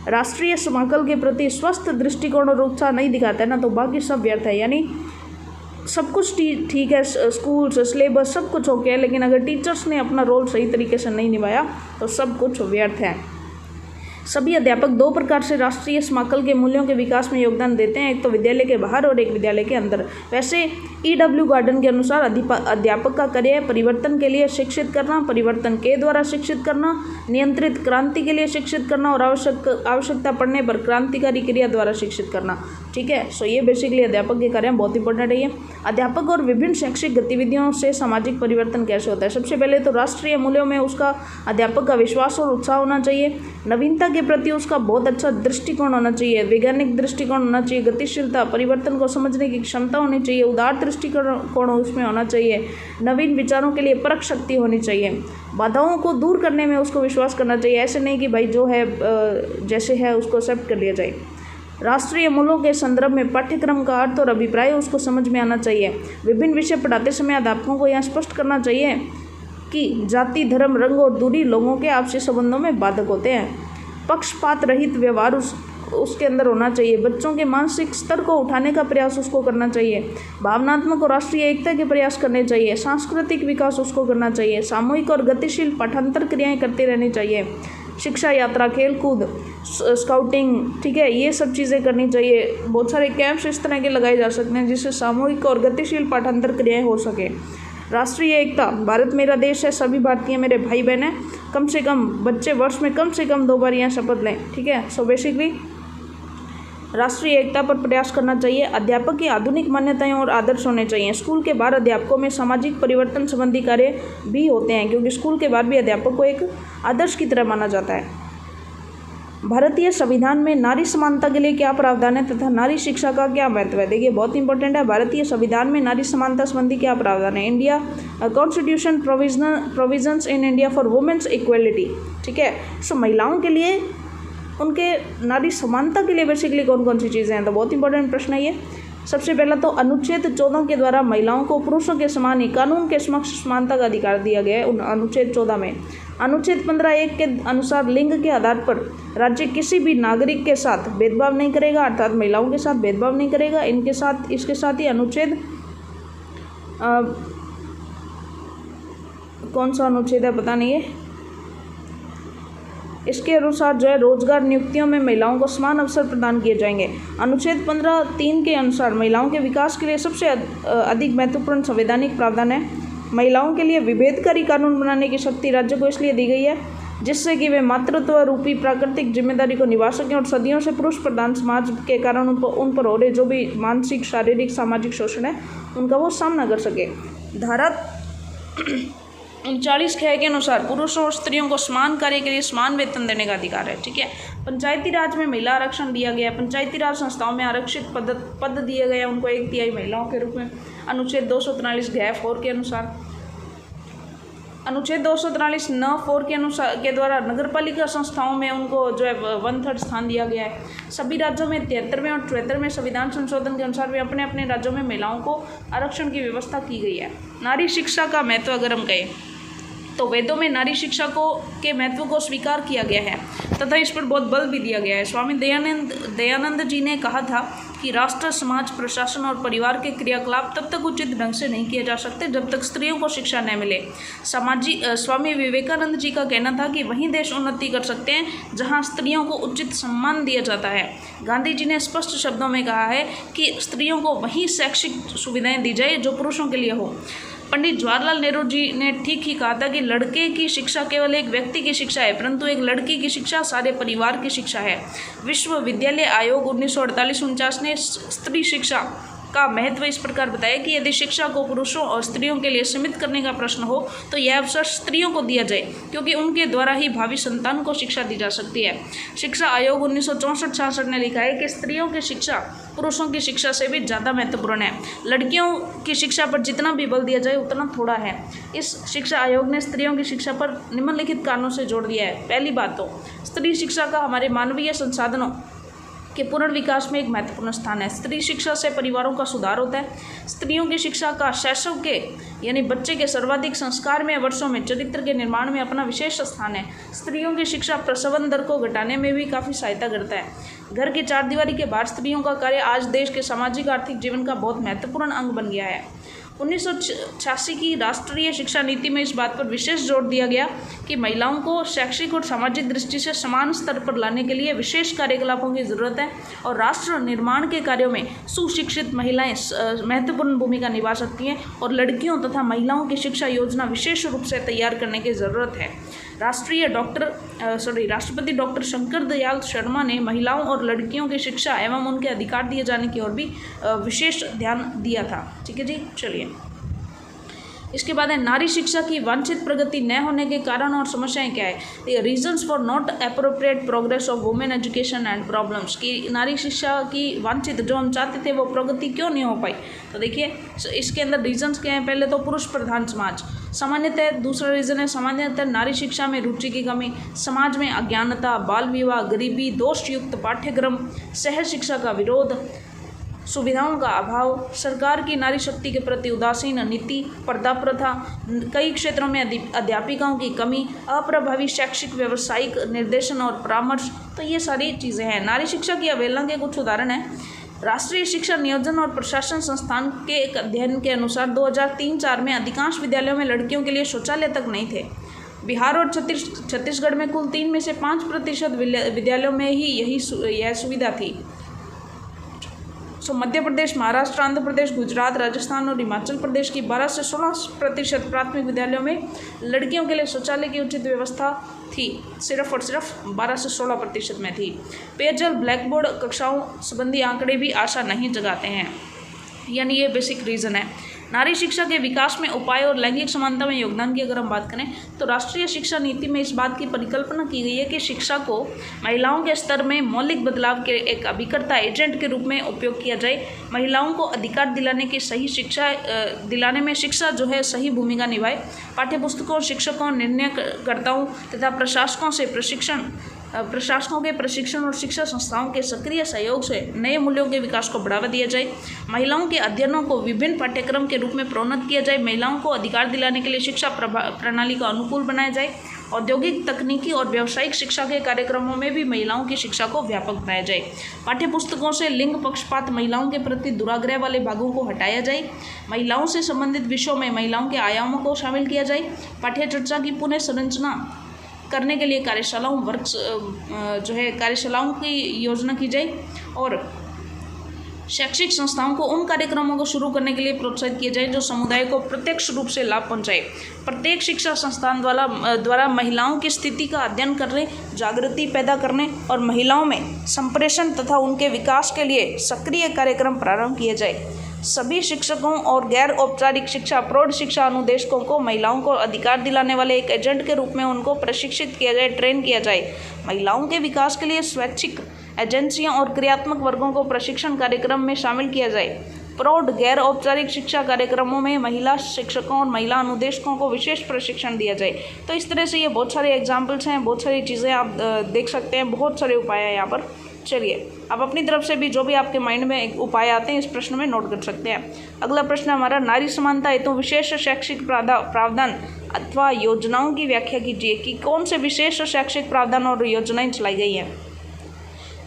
राष्ट्रीय समाकल के प्रति स्वस्थ दृष्टिकोण और उत्साह नहीं दिखाता है ना तो बाकी सब व्यर्थ है। यानी सब कुछ ठीक है, स्कूल सिलेबस सब कुछ ओके है, लेकिन अगर टीचर्स ने अपना रोल सही तरीके से नहीं निभाया तो सब कुछ व्यर्थ है। सभी अध्यापक दो प्रकार से राष्ट्रीय समाकल के मूल्यों के विकास में योगदान देते हैं, एक तो विद्यालय के बाहर और एक विद्यालय के अंदर। वैसे E.W. गार्डन के अनुसार अध्यापक का कार्य है परिवर्तन के लिए शिक्षित करना, परिवर्तन के द्वारा शिक्षित करना, नियंत्रित क्रांति के लिए शिक्षित करना और आवश्यकता पड़ने पर क्रांतिकारी क्रिया द्वारा शिक्षित करना। ठीक है, सो ये बेसिकली अध्यापक के कार्य बहुत इंपॉर्टेंट है ये। अध्यापक और विभिन्न शैक्षिक गतिविधियों से सामाजिक परिवर्तन कैसे होता है। सबसे पहले तो राष्ट्रीय मूल्यों में उसका अध्यापक का विश्वास और उत्साह होना चाहिए, नवीनता के प्रति उसका बहुत अच्छा दृष्टिकोण होना चाहिए, वैज्ञानिक दृष्टिकोण होना चाहिए, गतिशीलता, परिवर्तन को समझने की क्षमता होनी चाहिए, उदार दृष्टिकोण उसमें होना चाहिए, नवीन विचारों के लिए परख शक्ति होनी चाहिए, बाधाओं को दूर करने में उसको विश्वास करना चाहिए। ऐसे नहीं कि भाई जो है जैसे है उसको एक्सेप्ट कर लिया जाए। राष्ट्रीय मूल्यों के संदर्भ में पाठ्यक्रम का अर्थ और अभिप्राय उसको समझ में आना चाहिए। विभिन्न विषय पढ़ाते समय अध्यापकों को यह स्पष्ट करना चाहिए कि जाति, धर्म, रंग और दूरी लोगों के आपसी संबंधों में बाधक होते हैं। पक्षपात रहित व्यवहार उसके अंदर होना चाहिए। बच्चों के मानसिक स्तर को उठाने का प्रयास उसको करना चाहिए। भावनात्मक और राष्ट्रीय एकता के प्रयास करने चाहिए। सांस्कृतिक विकास उसको करना चाहिए। सामूहिक और गतिशील पाठांतर क्रियाएं करती रहनी चाहिए। शिक्षा यात्रा, खेल कूद, स्काउटिंग, ठीक है, ये सब चीज़ें करनी चाहिए। बहुत सारे कैंप्स इस तरह के लगाए जा सकते हैं जिससे सामूहिक और गतिशील पाठांतर क्रियाएं हो सके। राष्ट्रीय एकता, भारत मेरा देश है, सभी भारतीय मेरे भाई बहन हैं, कम से कम बच्चे वर्ष में कम से कम 2 बार यहाँ शपथ लें। ठीक है, सो बेसिकली राष्ट्रीय एकता पर प्रयास करना चाहिए। अध्यापक की आधुनिक मान्यताएं और आदर्श होने चाहिए। स्कूल के बाहर अध्यापकों में सामाजिक परिवर्तन संबंधी कार्य भी होते हैं, क्योंकि स्कूल के बाहर भी अध्यापक को एक आदर्श की तरह माना जाता है। भारतीय संविधान में नारी समानता के लिए क्या प्रावधान है तथा नारी शिक्षा का क्या महत्व है? देखिए बहुत इंपॉर्टेंट है, भारतीय संविधान में नारी समानता संबंधी क्या प्रावधान है? India constitution provisions in India for women's equality. ठीक है, सो महिलाओं के लिए उनके नारी समानता के लिए बेसिकली कौन कौन सी चीज़ें हैं? तो बहुत इंपॉर्टेंट प्रश्न है ये। सबसे पहला तो अनुच्छेद 14 के द्वारा महिलाओं को पुरुषों के समान ही कानून के समक्ष समानता का अधिकार दिया गया है। अनुच्छेद 14 में अनुच्छेद 15(1) के अनुसार लिंग के आधार पर राज्य किसी भी नागरिक के साथ भेदभाव नहीं करेगा, अर्थात महिलाओं के साथ भेदभाव नहीं करेगा। इसके साथ ही अनुच्छेद कौन सा अनुच्छेद है पता नहीं है, इसके अनुसार जो है रोजगार नियुक्तियों में महिलाओं को समान अवसर प्रदान किए जाएंगे। अनुच्छेद 15(3) के अनुसार महिलाओं के विकास के लिए सबसे अधिक महत्वपूर्ण संवैधानिक प्रावधान है। महिलाओं के लिए विभेदकारी कानून बनाने की शक्ति राज्य को इसलिए दी गई है जिससे कि वे मातृत्व रूपी प्राकृतिक जिम्मेदारी को निभा सकें और सदियों से पुरुष प्रधान समाज के कारण उन पर हो रहे जो भी मानसिक, शारीरिक, सामाजिक शोषण है उनका वो सामना कर सके। धारा 39 के अनुसार पुरुषों और स्त्रियों को समान कार्य के लिए समान वेतन देने का अधिकार है। ठीक है, पंचायती राज में महिला आरक्षण दिया गया है। पंचायती राज संस्थाओं में आरक्षित पद दिए गए हैं उनको 1/3 महिलाओं के रूप में। अनुच्छेद 243 घ 4 के अनुसार, अनुच्छेद 243 न 4 के अनुसार के द्वारा नगरपालिका संस्थाओं में उनको जो है 1/3 स्थान दिया गया है। सभी राज्यों में 73वें और 74वें संविधान संशोधन के अनुसार भी अपने अपने राज्यों में महिलाओं को आरक्षण की व्यवस्था की गई है। नारी शिक्षा का महत्व अगर हम कहें तो वेदों में नारी शिक्षा के महत्व को स्वीकार किया गया है तथा इस पर बहुत बल भी दिया गया है। स्वामी दयानंद जी ने कहा था कि राष्ट्र, समाज, प्रशासन और परिवार के क्रियाकलाप तब तक उचित ढंग से नहीं किए जा सकते जब तक स्त्रियों को शिक्षा न मिले। स्वामी विवेकानंद जी का कहना था कि वहीं देश उन्नति कर सकते हैं जहां स्त्रियों को उचित सम्मान दिया जाता है। गांधी जी ने स्पष्ट शब्दों में कहा है कि स्त्रियों को वहीं शैक्षिक सुविधाएं दी जाए जो पुरुषों के लिए हो। पंडित जवाहरलाल नेहरू जी ने ठीक ही कहा था कि लड़के की शिक्षा केवल एक व्यक्ति की शिक्षा है, परंतु एक लड़की की शिक्षा सारे परिवार की शिक्षा है। विश्वविद्यालय आयोग 1948-49 ने स्त्री शिक्षा का महत्व इस प्रकार बताया कि यदि शिक्षा को पुरुषों और स्त्रियों के लिए सीमित करने का प्रश्न हो तो यह अवसर स्त्रियों को दिया जाए, क्योंकि उनके द्वारा ही भावी संतान को शिक्षा दी जा सकती है। शिक्षा आयोग 1964-66 ने लिखा है कि स्त्रियों की शिक्षा पुरुषों की शिक्षा से भी ज़्यादा महत्वपूर्ण है। लड़कियों की शिक्षा पर जितना भी बल दिया जाए उतना थोड़ा है। इस शिक्षा आयोग ने स्त्रियों की शिक्षा पर निम्नलिखित कारणों से जोर दिया है। पहली बात तो स्त्री शिक्षा का हमारे मानवीय संसाधनों के पूर्ण विकास में एक महत्वपूर्ण स्थान है। स्त्री शिक्षा से परिवारों का सुधार होता है। स्त्रियों की शिक्षा का शैशव के यानी बच्चे के सर्वाधिक संस्कार में वर्षों में चरित्र के निर्माण में अपना विशेष स्थान है। स्त्रियों की शिक्षा प्रसवन दर को घटाने में भी काफ़ी सहायता करता है। घर की चारदीवारी के बाहर स्त्रियों का कार्य आज देश के सामाजिक आर्थिक जीवन का बहुत महत्वपूर्ण अंग बन गया है। 1986 की राष्ट्रीय शिक्षा नीति में इस बात पर विशेष जोर दिया गया कि महिलाओं को शैक्षिक और सामाजिक दृष्टि से समान स्तर पर लाने के लिए विशेष कार्यकलापों की जरूरत है और राष्ट्र निर्माण के कार्यों में सुशिक्षित महिलाएं महत्वपूर्ण भूमिका निभा सकती हैं और लड़कियों तथा महिलाओं की शिक्षा योजना विशेष रूप से तैयार करने की ज़रूरत है। राष्ट्रपति डॉक्टर शंकर दयाल शर्मा ने महिलाओं और लड़कियों की शिक्षा एवं उनके अधिकार दिए जाने की ओर भी विशेष ध्यान दिया था। ठीक है जी, चलिए इसके बाद है नारी शिक्षा की वांछित प्रगति न होने के कारण और समस्याएं क्या है। Reasons for not appropriate progress of women education and problems, कि नारी शिक्षा की वांछित जो हम चाहते थे वो प्रगति क्यों नहीं हो पाई। तो देखिए इसके अंदर रीजंस क्या हैं। पहले तो पुरुष प्रधान समाज सामान्यतः, दूसरा रीज़न है सामान्यतः नारी शिक्षा में रुचि की कमी, समाज में अज्ञानता, बाल विवाह, गरीबी, दोषयुक्त पाठ्यक्रम, सहज शिक्षा का विरोध, सुविधाओं का अभाव, सरकार की नारी शक्ति के प्रति उदासीन नीति, पर्दा प्रथा, कई क्षेत्रों में अध्यापिकाओं की कमी, अप्रभावी शैक्षिक व्यावसायिक निर्देशन और परामर्श। तो ये सारी चीज़ें हैं। नारी शिक्षा की अवहेलना के कुछ उदाहरण हैं। राष्ट्रीय शिक्षा नियोजन और प्रशासन संस्थान के एक अध्ययन के अनुसार 2003-04 में अधिकांश विद्यालयों में लड़कियों के लिए शौचालय तक नहीं थे। बिहार और छत्तीसगढ़ में कुल 3 में से 5% विद्यालयों में ही यह सुविधा थी। सो मध्य प्रदेश, महाराष्ट्र, आंध्र प्रदेश, गुजरात, राजस्थान और हिमाचल प्रदेश की 12 से 16% प्राथमिक विद्यालयों में लड़कियों के लिए शौचालय की उचित व्यवस्था थी। सिर्फ और सिर्फ 12 से 16% में थी। पेयजल, ब्लैकबोर्ड कक्षाओं संबंधी आंकड़े भी आशा नहीं जगाते हैं, यानी ये बेसिक रीज़न है। नारी शिक्षा के विकास में उपाय और लैंगिक समानता में योगदान की अगर हम बात करें तो राष्ट्रीय शिक्षा नीति में इस बात की परिकल्पना की गई है कि शिक्षा को महिलाओं के स्तर में मौलिक बदलाव के एक अभिकर्ता एजेंट के रूप में उपयोग किया जाए। महिलाओं को अधिकार दिलाने की सही शिक्षा दिलाने में शिक्षा जो है सही भूमिका निभाए। पाठ्यपुस्तकों, शिक्षकों, निर्णयकर्ताओं तथा प्रशासकों के प्रशिक्षण और शिक्षा संस्थाओं के सक्रिय सहयोग से नए मूल्यों के विकास को बढ़ावा दिया जाए। महिलाओं के अध्ययनों को विभिन्न पाठ्यक्रम के रूप में प्रोन्नत किया जाए। महिलाओं को अधिकार दिलाने के लिए शिक्षा प्रणाली को अनुकूल बनाया जाए। औद्योगिक, तकनीकी और व्यावसायिक शिक्षा के कार्यक्रमों में भी महिलाओं की शिक्षा को व्यापक बनाया जाए। पाठ्यपुस्तकों से लिंग पक्षपात, महिलाओं के प्रति दुराग्रह वाले भागों को हटाया जाए। महिलाओं से संबंधित विषयों में महिलाओं के आयामों को शामिल किया जाए। पाठ्य चर्चा की पुनः संरचना करने के लिए कार्यशालाओं की योजना की जाए और शैक्षिक संस्थाओं को उन कार्यक्रमों को शुरू करने के लिए प्रोत्साहित किया जाए जो समुदाय को प्रत्यक्ष रूप से लाभ पहुंचाए। प्रत्येक शिक्षा संस्थान द्वारा महिलाओं की स्थिति का अध्ययन करने, जागृति पैदा करने और महिलाओं में संप्रेषण तथा उनके विकास के लिए सक्रिय कार्यक्रम प्रारंभ किए जाए। सभी शिक्षकों और गैर औपचारिक शिक्षा, प्रौढ़ शिक्षा अनुदेशकों को महिलाओं को अधिकार दिलाने वाले एक एजेंट के रूप में उनको प्रशिक्षित किया जाए, ट्रेन किया जाए। महिलाओं के विकास के लिए स्वैच्छिक एजेंसियां और क्रियात्मक वर्गों को प्रशिक्षण कार्यक्रम में शामिल किया जाए। प्रौढ़ गैर औपचारिक शिक्षा कार्यक्रमों में महिला शिक्षकों और महिला अनुदेशकों को विशेष प्रशिक्षण दिया जाए। तो इस तरह से ये बहुत सारे एग्जाम्पल्स हैं, बहुत सारी चीज़ें आप देख सकते हैं, बहुत सारे उपाय हैं यहाँ पर। चलिए आप अपनी तरफ से भी जो भी आपके माइंड में एक उपाय आते हैं इस प्रश्न में नोट कर सकते हैं। अगला प्रश्न हमारा, नारी समानता हेतु विशेष शैक्षिक प्रावधान अथवा योजनाओं की व्याख्या कीजिए कि कौन से विशेष शैक्षिक प्रावधान और योजनाएं चलाई गई हैं।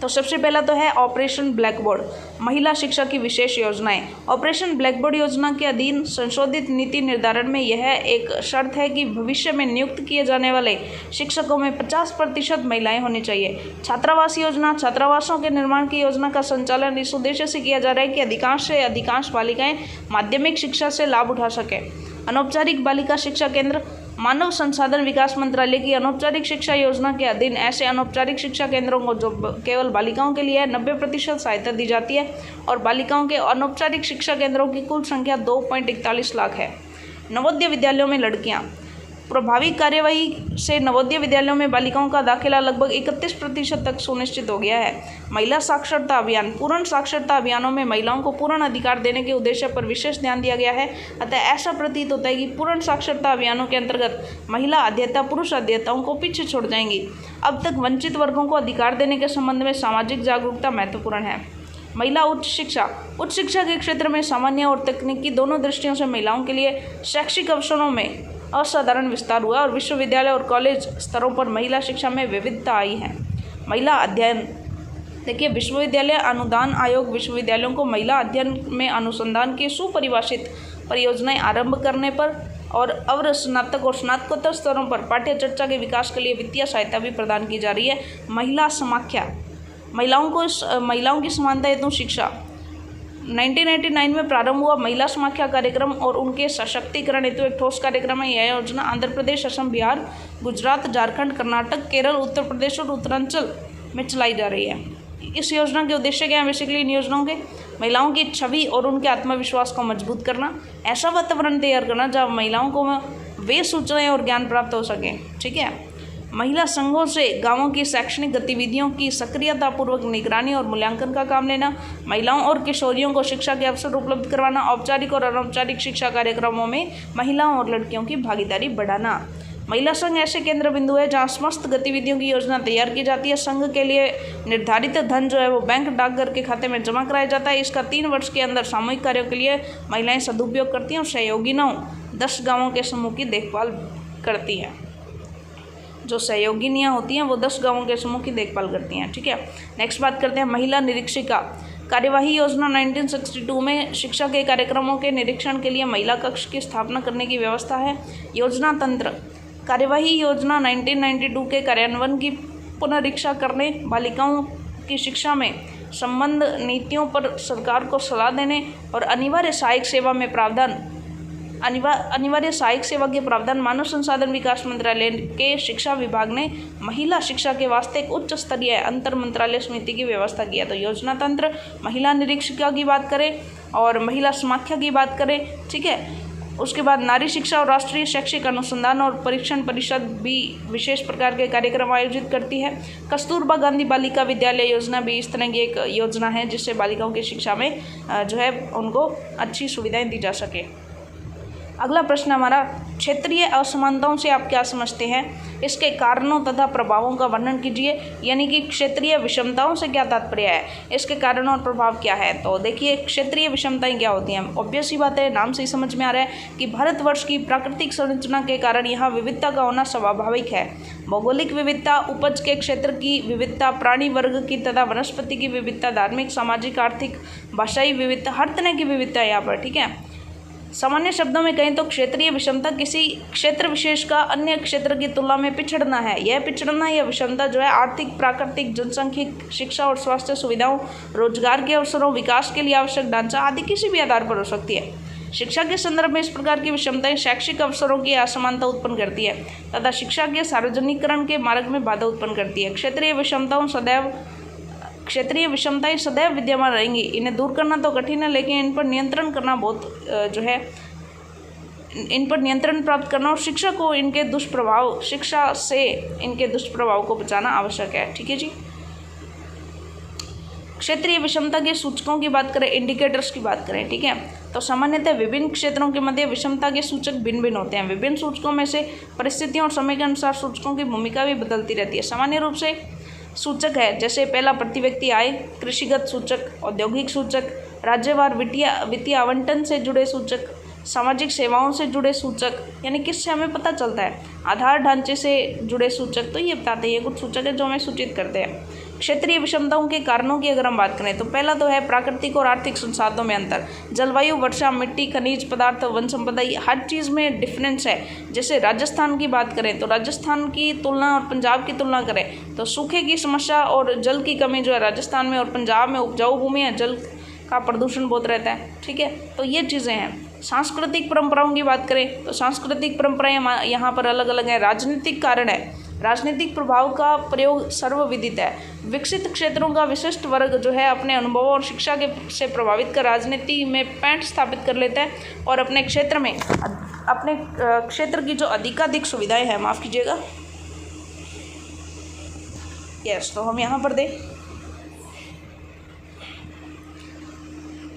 तो सबसे पहला तो है ऑपरेशन ब्लैकबोर्ड, महिला शिक्षा की विशेष योजनाएं। ऑपरेशन ब्लैकबोर्ड योजना के अधीन संशोधित नीति निर्धारण में यह एक शर्त है कि भविष्य में नियुक्त किए जाने वाले शिक्षकों में 50% महिलाएं होनी चाहिए। छात्रावास योजना, छात्रावासों के निर्माण की योजना का संचालन इस उद्देश्य से किया जा रहा है कि अधिकांश से अधिकांश बालिकाएं माध्यमिक शिक्षा से लाभ उठा सकें। अनौपचारिक बालिका शिक्षा केंद्र, मानव संसाधन विकास मंत्रालय की अनौपचारिक शिक्षा योजना के अधीन ऐसे अनौपचारिक शिक्षा केंद्रों को जो केवल बालिकाओं के लिए 90% सहायता दी जाती है और बालिकाओं के अनौपचारिक शिक्षा केंद्रों की कुल संख्या 2.41 लाख है। नवोदय विद्यालयों में लड़कियां, प्रभावी कार्यवाही से नवोदय विद्यालयों में बालिकाओं का दाखिला लगभग 31% तक सुनिश्चित हो गया है। महिला साक्षरता अभियान, पूर्ण साक्षरता अभियानों में महिलाओं को पूर्ण अधिकार देने के उद्देश्य पर विशेष ध्यान दिया गया है। अतः ऐसा प्रतीत होता है कि पूर्ण साक्षरता अभियानों के अंतर्गत महिला अध्येता पुरुष अध्येताओं को पीछे छोड़ जाएंगी। अब तक वंचित वर्गों को अधिकार देने के संबंध में सामाजिक जागरूकता महत्वपूर्ण है। महिला उच्च शिक्षा, उच्च शिक्षा के क्षेत्र में सामान्य और तकनीकी दोनों दृष्टियों से महिलाओं के लिए शैक्षिक अवसरों में असाधारण विस्तार हुआ और विश्वविद्यालय और कॉलेज स्तरों पर महिला शिक्षा में विविधता आई है। महिला अध्ययन, देखिए विश्वविद्यालय अनुदान आयोग विश्वविद्यालयों को महिला अध्ययन में अनुसंधान की सुपरिभाषित परियोजनाएं आरंभ करने पर और अवर स्नातक और स्नातकोत्तर स्तरों पर पाठ्य चर्चा के विकास के लिए वित्तीय सहायता भी प्रदान की जा रही है। महिला समाख्या, महिलाओं की समानता हेतु शिक्षा, 1999 में प्रारंभ हुआ महिला समाख्या कार्यक्रम और उनके सशक्तिकरण हेतु एक ठोस कार्यक्रम है। यह योजना आंध्र प्रदेश, असम, बिहार, गुजरात, झारखंड, कर्नाटक, केरल, उत्तर प्रदेश और उत्तरांचल में चलाई जा रही है। इस योजना के उद्देश्य क्या है? बेसिकली इन योजनाओं के महिलाओं की छवि और उनके आत्मविश्वास को मजबूत करना, ऐसा वातावरण तैयार करना जहाँ महिलाओं को वे सूचनाएं और ज्ञान प्राप्त हो सके। ठीक है। महिला संघों से गांवों की शैक्षणिक गतिविधियों की सक्रियतापूर्वक निगरानी और मूल्यांकन का काम लेना, महिलाओं और किशोरियों को शिक्षा के अवसर उपलब्ध करवाना, औपचारिक और अनौपचारिक शिक्षा कार्यक्रमों में महिलाओं और लड़कियों की भागीदारी बढ़ाना। महिला संघ ऐसे केंद्र बिंदु है जहां समस्त गतिविधियों की योजना तैयार की जाती है। संघ के लिए निर्धारित धन जो है वो बैंक डाकघर के खाते में जमा कराया जाता है। इसका 3 वर्ष के अंदर सामूहिक कार्यों के लिए महिलाएं सदुपयोग करती हैं और सहयोगिनियों 10 गाँवों के समूह की देखभाल करती हैं। जो सहयोगिनियाँ होती हैं वो 10 गाँवों के समूह की देखभाल करती हैं। ठीक है। नेक्स्ट बात करते हैं महिला निरीक्षिका कार्यवाही योजना। 1962 में शिक्षा के कार्यक्रमों के निरीक्षण के लिए महिला कक्ष की स्थापना करने की व्यवस्था है। योजना तंत्र, कार्यवाही योजना 1992 के कार्यान्वयन की पुनरीक्षा करने, बालिकाओं की शिक्षा में संबंध नीतियों पर सरकार को सलाह देने और अनिवार्य सहायक सेवा के प्रावधान मानव संसाधन विकास मंत्रालय के शिक्षा विभाग ने महिला शिक्षा के वास्ते एक उच्च स्तरीय अंतर मंत्रालय समिति की व्यवस्था किया। तो योजना तंत्र, महिला निरीक्षिका की बात करें और महिला समाख्या की बात करें, ठीक है। उसके बाद नारी शिक्षा और राष्ट्रीय शैक्षिक अनुसंधान और परीक्षण परिषद भी विशेष प्रकार के कार्यक्रम आयोजित करती है। कस्तूरबा गांधी बालिका विद्यालय योजना भी इस तरह की एक योजना है जिससे बालिकाओं की शिक्षा में जो है उनको अच्छी सुविधाएं दी जा सके। अगला प्रश्न हमारा, क्षेत्रीय असमानताओं से आप क्या समझते हैं, इसके कारणों तथा प्रभावों का वर्णन कीजिए। यानी कि क्षेत्रीय विषमताओं से क्या तात्पर्य है, इसके कारण और प्रभाव क्या है। तो देखिए क्षेत्रीय विषमताएं क्या होती हैं। ऑब्वियस ही बात है, नाम से ही समझ में आ रहा है कि भारतवर्ष की प्राकृतिक संरचना के कारण यहाँ विविधता का होना स्वाभाविक है। भौगोलिक विविधता, उपज के क्षेत्र की विविधता, प्राणी वर्ग की तथा वनस्पति की विविधता, धार्मिक, सामाजिक, आर्थिक, भाषाई विविधता, हर तरह की विविधता है यहाँ पर, ठीक है। सामान्य शब्दों में कहें तो क्षेत्रीय विषमता किसी क्षेत्र विशेष का अन्य क्षेत्र की तुलना में पिछड़ना है। यह पिछड़ना या विषमता जो है आर्थिक, प्राकृतिक, जनसांख्यिक, शिक्षा और स्वास्थ्य सुविधाओं, रोजगार के अवसरों, विकास के लिए आवश्यक ढांचा आदि किसी भी आधार पर हो सकती है। शिक्षा के संदर्भ में इस प्रकार की विषमताएं शैक्षिक अवसरों की असमानता उत्पन्न करती है तथा शिक्षा के सार्वजनिकरण के मार्ग में बाधा उत्पन्न करती है। क्षेत्रीय विषमताएं सदैव विद्यमान रहेंगी। इन्हें दूर करना तो कठिन है, लेकिन इन पर नियंत्रण करना बहुत इन पर नियंत्रण प्राप्त करना और शिक्षा से इनके दुष्प्रभाव को बचाना आवश्यक है, ठीक है जी। क्षेत्रीय विषमता के सूचकों की बात करें, इंडिकेटर्स की बात करें, ठीक है, तो सामान्यतः विभिन्न क्षेत्रों के मध्य विषमता के सूचक भिन्न भिन्न होते हैं। विभिन्न सूचकों में से परिस्थितियों और समय के अनुसार सूचकों की भूमिका भी बदलती रहती है। सामान्य रूप से सूचक है जैसे पहला प्रति व्यक्ति आय, कृषिगत सूचक, औद्योगिक सूचक, राज्यवार वित्तीय आवंटन से जुड़े सूचक, सामाजिक सेवाओं से जुड़े सूचक, यानी किससे हमें पता चलता है, आधार ढांचे से जुड़े सूचक, तो ये बताते हैं, ये कुछ सूचक है जो हमें सूचित करते हैं। क्षेत्रीय विषमताओं के कारणों की अगर हम बात करें तो पहला तो है प्राकृतिक और आर्थिक संसाधनों में अंतर। जलवायु, वर्षा, मिट्टी, खनिज पदार्थ, वन संपदा, हर चीज़ में डिफरेंस है। जैसे राजस्थान की बात करें तो राजस्थान की तुलना और पंजाब की तुलना करें तो सूखे की समस्या और जल की कमी जो है राजस्थान में और पंजाब में उपजाऊ भूमि है, जल का प्रदूषण बहुत रहता है, ठीक है, तो ये चीज़ें हैं। सांस्कृतिक परंपराओं की बात करें तो सांस्कृतिक परंपराएं यहाँ पर अलग अलग हैं। राजनीतिक कारण है, राजनीतिक प्रभाव का प्रयोग सर्वविदित है। विकसित क्षेत्रों का विशिष्ट वर्ग जो है अपने अनुभवों और शिक्षा से प्रभावित कर राजनीति में पैंठ स्थापित कर लेता है और अपने क्षेत्र की जो अधिकाधिक सुविधाएं हैं, माफ़ कीजिएगा, तो हम यहाँ पर दें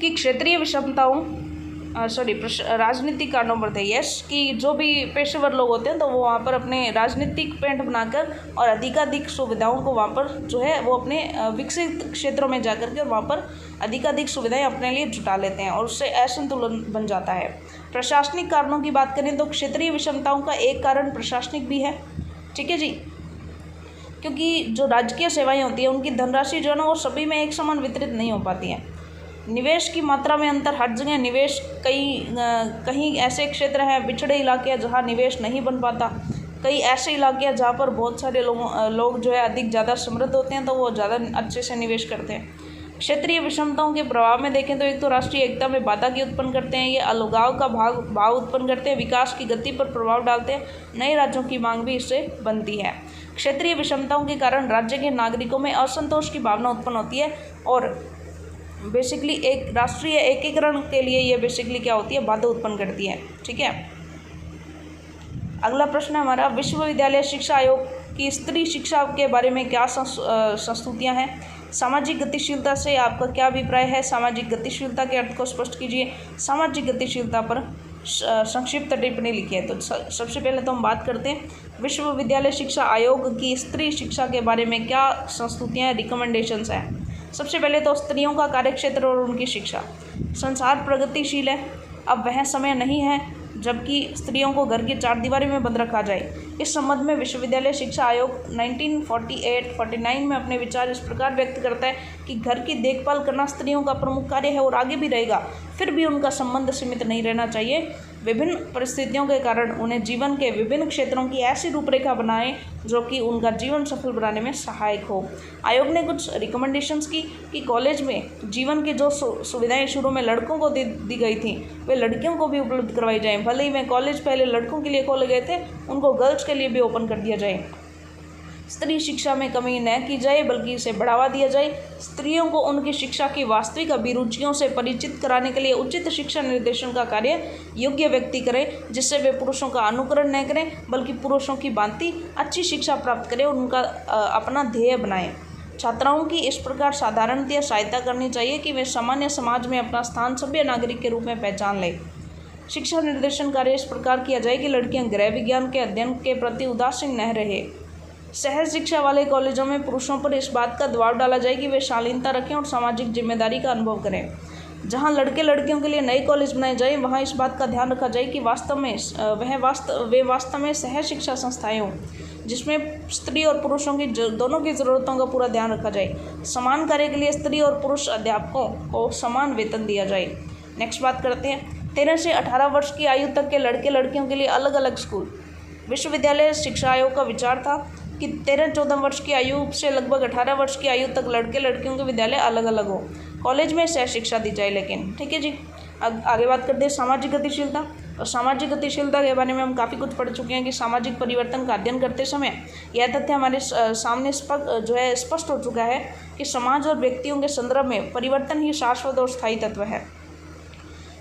कि क्षेत्रीय विषमताओं राजनीतिक कारणों पर थे, कि जो भी पेशेवर लोग होते हैं तो वो वहाँ पर अपने राजनीतिक पेंट बनाकर और अधिकाधिक सुविधाओं को वहाँ पर जो है वो अपने विकसित क्षेत्रों में जाकर के वहाँ पर अधिकाधिक सुविधाएं अपने लिए जुटा लेते हैं और उससे असंतुलन बन जाता है। प्रशासनिक कारणों की बात करें तो क्षेत्रीय विषमताओं का एक कारण प्रशासनिक भी है, ठीक है जी, क्योंकि जो राजकीय सेवाएँ होती हैं उनकी धनराशि जो है ना वो सभी में एक समान वितरित नहीं हो पाती हैं। निवेश की मात्रा में अंतर, हर जगह निवेश, कहीं ऐसे क्षेत्र हैं, पिछड़े इलाके हैं जहाँ निवेश नहीं बन पाता, कई ऐसे इलाके हैं जहाँ पर बहुत सारे लोग जो है ज़्यादा समृद्ध होते हैं तो वो ज़्यादा अच्छे से निवेश करते हैं। क्षेत्रीय विषमताओं के प्रभाव में देखें तो एक तो राष्ट्रीय एकता में बाधा की उत्पन्न करते हैं, ये अलगाव का भाव उत्पन्न करते हैं, विकास की गति पर प्रभाव डालते हैं, नए राज्यों की मांग भी इससे बनती है। क्षेत्रीय विषमताओं के कारण राज्य के नागरिकों में असंतोष की भावना उत्पन्न होती है और बेसिकली एक राष्ट्रीय एकीकरण के लिए ये बेसिकली क्या होती है, बाधा उत्पन्न करती है, ठीक है। अगला प्रश्न हमारा, विश्वविद्यालय शिक्षा आयोग की स्त्री शिक्षा के बारे में क्या संस्तुतियाँ हैं। सामाजिक गतिशीलता से आपका क्या अभिप्राय है। सामाजिक गतिशीलता के अर्थ को स्पष्ट कीजिए। सामाजिक गतिशीलता पर संक्षिप्त टिप्पणी लिखिए। तो सबसे पहले तो हम बात करते हैं विश्वविद्यालय शिक्षा आयोग की स्त्री शिक्षा के बारे में क्या संस्तुतियाँ, रिकमेंडेशंस हैं। सबसे पहले तो स्त्रियों का कार्यक्षेत्र और उनकी शिक्षा। संसार प्रगतिशील है, अब वह समय नहीं है जबकि स्त्रियों को घर की चार दीवारी में बंद रखा जाए। इस संबंध में विश्वविद्यालय शिक्षा आयोग 1948-49 में अपने विचार इस प्रकार व्यक्त करता है कि घर की देखभाल करना स्त्रियों का प्रमुख कार्य है और आगे भी रहेगा। फिर भी उनका संबंध सीमित नहीं रहना चाहिए। विभिन्न परिस्थितियों के कारण उन्हें जीवन के विभिन्न क्षेत्रों की ऐसी रूपरेखा बनाएं जो कि उनका जीवन सफल बनाने में सहायक हो। आयोग ने कुछ रिकमेंडेशंस की कि कॉलेज में जीवन की जो सुविधाएं शुरू में लड़कों को दी गई थी वे लड़कियों को भी उपलब्ध करवाई जाएं। भले ही में कॉलेज पहले लड़कों के लिए खोले गए थे, उनको गर्ल्स के लिए भी ओपन कर दिया जाए। स्त्री शिक्षा में कमी न की जाए बल्कि इसे बढ़ावा दिया जाए। स्त्रियों को उनकी शिक्षा की वास्तविक अभिरुचियों से परिचित कराने के लिए उचित शिक्षा निर्देशन का कार्य योग्य व्यक्ति करें, जिससे वे पुरुषों का अनुकरण न करें बल्कि पुरुषों की भांति अच्छी शिक्षा प्राप्त करें और उनका अपना ध्येय बनाएं। छात्राओं की इस प्रकार साधारणतः सहायता करनी चाहिए कि वे सामान्य समाज में अपना स्थान सभ्य नागरिक के रूप में पहचान लें। शिक्षा निर्देशन कार्य इस प्रकार किया जाए कि लड़कियां गृह विज्ञान के अध्ययन के प्रति उदासीन न रहे। सहज शिक्षा वाले कॉलेजों में पुरुषों पर इस बात का दबाव डाला जाए कि वे शालीनता रखें और सामाजिक जिम्मेदारी का अनुभव करें। जहां लड़के लड़कियों के लिए नए कॉलेज बनाए जाए वहां इस बात का ध्यान रखा जाए कि वे वास्तव में सहज शिक्षा संस्थाएं हों, जिसमें स्त्री और पुरुषों की दोनों की ज़रूरतों का पूरा ध्यान रखा जाए। समान कार्य के लिए स्त्री और पुरुष अध्यापकों को समान वेतन दिया जाए। नेक्स्ट बात करते हैं 13 से 18 वर्ष की आयु तक के लड़के लड़कियों के लिए अलग अलग स्कूल। विश्वविद्यालय शिक्षा आयोग का विचार था कि 13-14 वर्ष की आयु से लगभग 18 वर्ष की आयु तक लड़के लड़कियों के विद्यालय अलग अलग हो, कॉलेज में सह शिक्षा दी जाए। लेकिन ठीक है जी, आगे बात करते हैं सामाजिक गतिशीलता। और सामाजिक गतिशीलता के बारे में हम काफ़ी कुछ पढ़ चुके हैं कि सामाजिक परिवर्तन का अध्ययन करते समय यह तथ्य हमारे सामने स्पष्ट हो चुका है कि समाज और व्यक्तियों के संदर्भ में परिवर्तन ही शाश्वत और स्थायी तत्व है।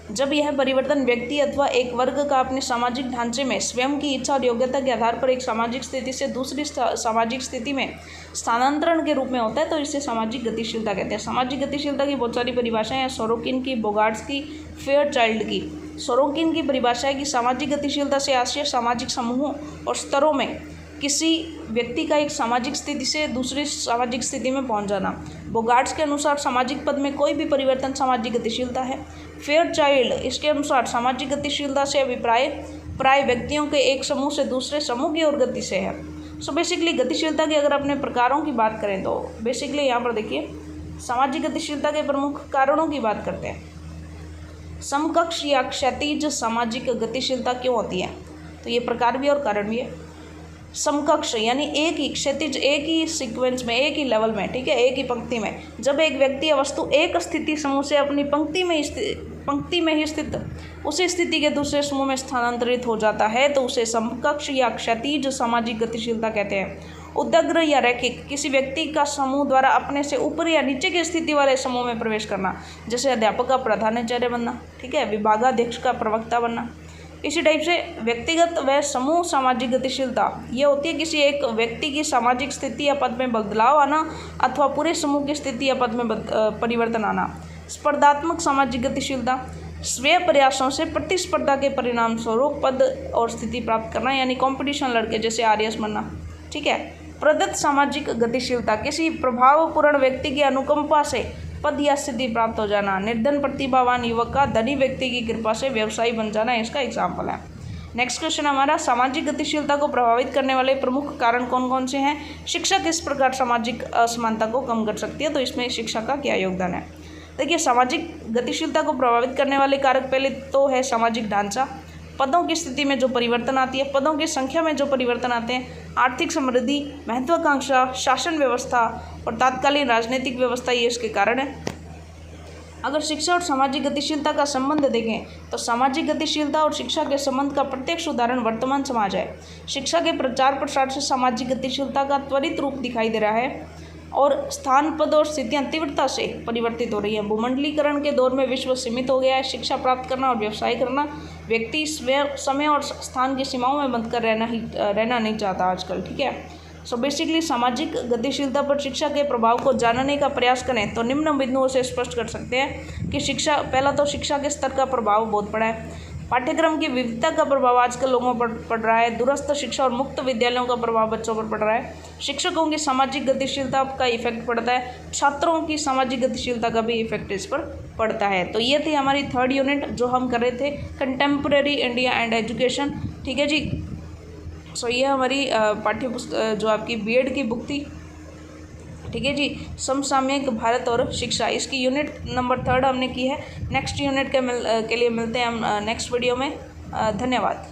जब यह परिवर्तन व्यक्ति अथवा एक वर्ग का अपने सामाजिक ढांचे में स्वयं की इच्छा और योग्यता के आधार पर एक सामाजिक स्थिति से दूसरी सामाजिक स्थिति में स्थानांतरण के रूप में होता है तो इसे सामाजिक गतिशीलता कहते हैं। सामाजिक गतिशीलता की बहुत सारी परिभाषाएं हैं, सोरोकिन की, बोगार्ड्स की, फेयरचाइल्ड की। सोरोकिन की परिभाषा है कि सामाजिक गतिशीलता से आशय सामाजिक समूहों और स्तरों में किसी व्यक्ति का एक सामाजिक स्थिति से दूसरी सामाजिक स्थिति में पहुंच जाना। बोगार्ड्स के अनुसार सामाजिक पद में कोई भी परिवर्तन सामाजिक गतिशीलता है। फेयरचाइल्ड इसके अनुसार सामाजिक गतिशीलता से अभिप्राय प्राय व्यक्तियों के एक समूह से दूसरे समूह की ओर गति से है। सो बेसिकली गतिशीलता के अगर अपने प्रकारों की बात करें तो बेसिकली यहाँ पर देखिए सामाजिक गतिशीलता के प्रमुख कारणों की बात करते हैं। समकक्ष या क्षैतिज सामाजिक गतिशीलता क्यों होती है, तो ये प्रकार भी और कारण भी है। समकक्ष यानी एक ही क्षैतिज, एक ही सीक्वेंस में, एक ही लेवल में, ठीक है, एक ही पंक्ति में। जब एक व्यक्ति या वस्तु एक स्थिति समूह से अपनी पंक्ति में ही स्थित उसी स्थिति के दूसरे समूह में स्थानांतरित हो जाता है तो उसे समकक्ष या क्षैतिज सामाजिक गतिशीलता कहते हैं। उदग्र या रैखिक किसी व्यक्ति का समूह द्वारा अपने से ऊपर या नीचे की स्थिति वाले समूह में प्रवेश करना, जैसे अध्यापक का प्राधान्याचार्य बनना, ठीक है, विभागाध्यक्ष का प्रवक्ता बनना। इसी टाइप से व्यक्तिगत व समूह सामाजिक गतिशीलता ये होती है किसी एक व्यक्ति की सामाजिक स्थिति या पद में बदलाव आना अथवा पूरे समूह की स्थिति या पद में परिवर्तन आना। स्पर्धात्मक सामाजिक गतिशीलता स्वयं प्रयासों से प्रतिस्पर्धा के परिणाम स्वरूप पद और स्थिति प्राप्त करना, यानी कंपटीशन लड़के जैसे आरएएस बनना, ठीक है। प्रदत्त सामाजिक गतिशीलता किसी प्रभावपूर्ण व्यक्ति की अनुकंपा से पद या स्थिति प्राप्त हो जाना। निर्धन प्रतिभावान युवक का धनी व्यक्ति की कृपा से व्यवसायी बन जाना इसका एग्जाम्पल है। नेक्स्ट क्वेश्चन हमारा, सामाजिक गतिशीलता को प्रभावित करने वाले प्रमुख कारण कौन कौन से हैं। शिक्षा किस प्रकार सामाजिक असमानता को कम कर सकती है, तो इसमें शिक्षा का क्या योगदान है। देखिए सामाजिक गतिशीलता को प्रभावित करने वाले कारक पहले तो है सामाजिक ढांचा, पदों की स्थिति में जो परिवर्तन आती है, पदों की संख्या में जो परिवर्तन आते हैं, आर्थिक समृद्धि, महत्वाकांक्षा, शासन व्यवस्था और तात्कालीन राजनीतिक व्यवस्था, ये इसके कारण है। अगर शिक्षा और सामाजिक गतिशीलता का संबंध देखें तो सामाजिक गतिशीलता और शिक्षा के संबंध का प्रत्यक्ष उदाहरण वर्तमान समाज है। शिक्षा के प्रचार प्रसार से सामाजिक गतिशीलता का त्वरित रूप दिखाई दे रहा है और स्थान, पद और स्थितियां तीव्रता से परिवर्तित हो रही हैं। भूमंडलीकरण के दौर में विश्व सीमित हो गया है। शिक्षा प्राप्त करना और व्यवसाय करना व्यक्ति समय और स्थान की सीमाओं में बंद कर रहना नहीं चाहता आजकल, ठीक है। सो बेसिकली सामाजिक गतिशीलता पर शिक्षा के प्रभाव को जानने का प्रयास करें तो निम्न बिंदुओं से स्पष्ट कर सकते हैं कि पहला तो शिक्षा के स्तर का प्रभाव बहुत बड़ा है। पाठ्यक्रम की विविधता का प्रभाव आजकल लोगों पर पड़ रहा है। दूरस्थ शिक्षा और मुक्त विद्यालयों का प्रभाव बच्चों पर पड़ रहा है। शिक्षकों की सामाजिक गतिशीलता का इफेक्ट पड़ता है। छात्रों की सामाजिक गतिशीलता का भी इफेक्ट इस पर पड़ता है। तो ये थी हमारी 3rd यूनिट जो हम कर रहे थे, कंटेम्प्रेरी इंडिया एंड एजुकेशन, ठीक है जी। सो ये हमारी पाठ्य पुस्तक जो आपकी बीएड की बुक थी, ठीक है जी। समसामयिक भारत और शिक्षा, इसकी यूनिट नंबर 3 हमने की है। नेक्स्ट यूनिट के लिए मिलते हैं हम नेक्स्ट वीडियो में। धन्यवाद।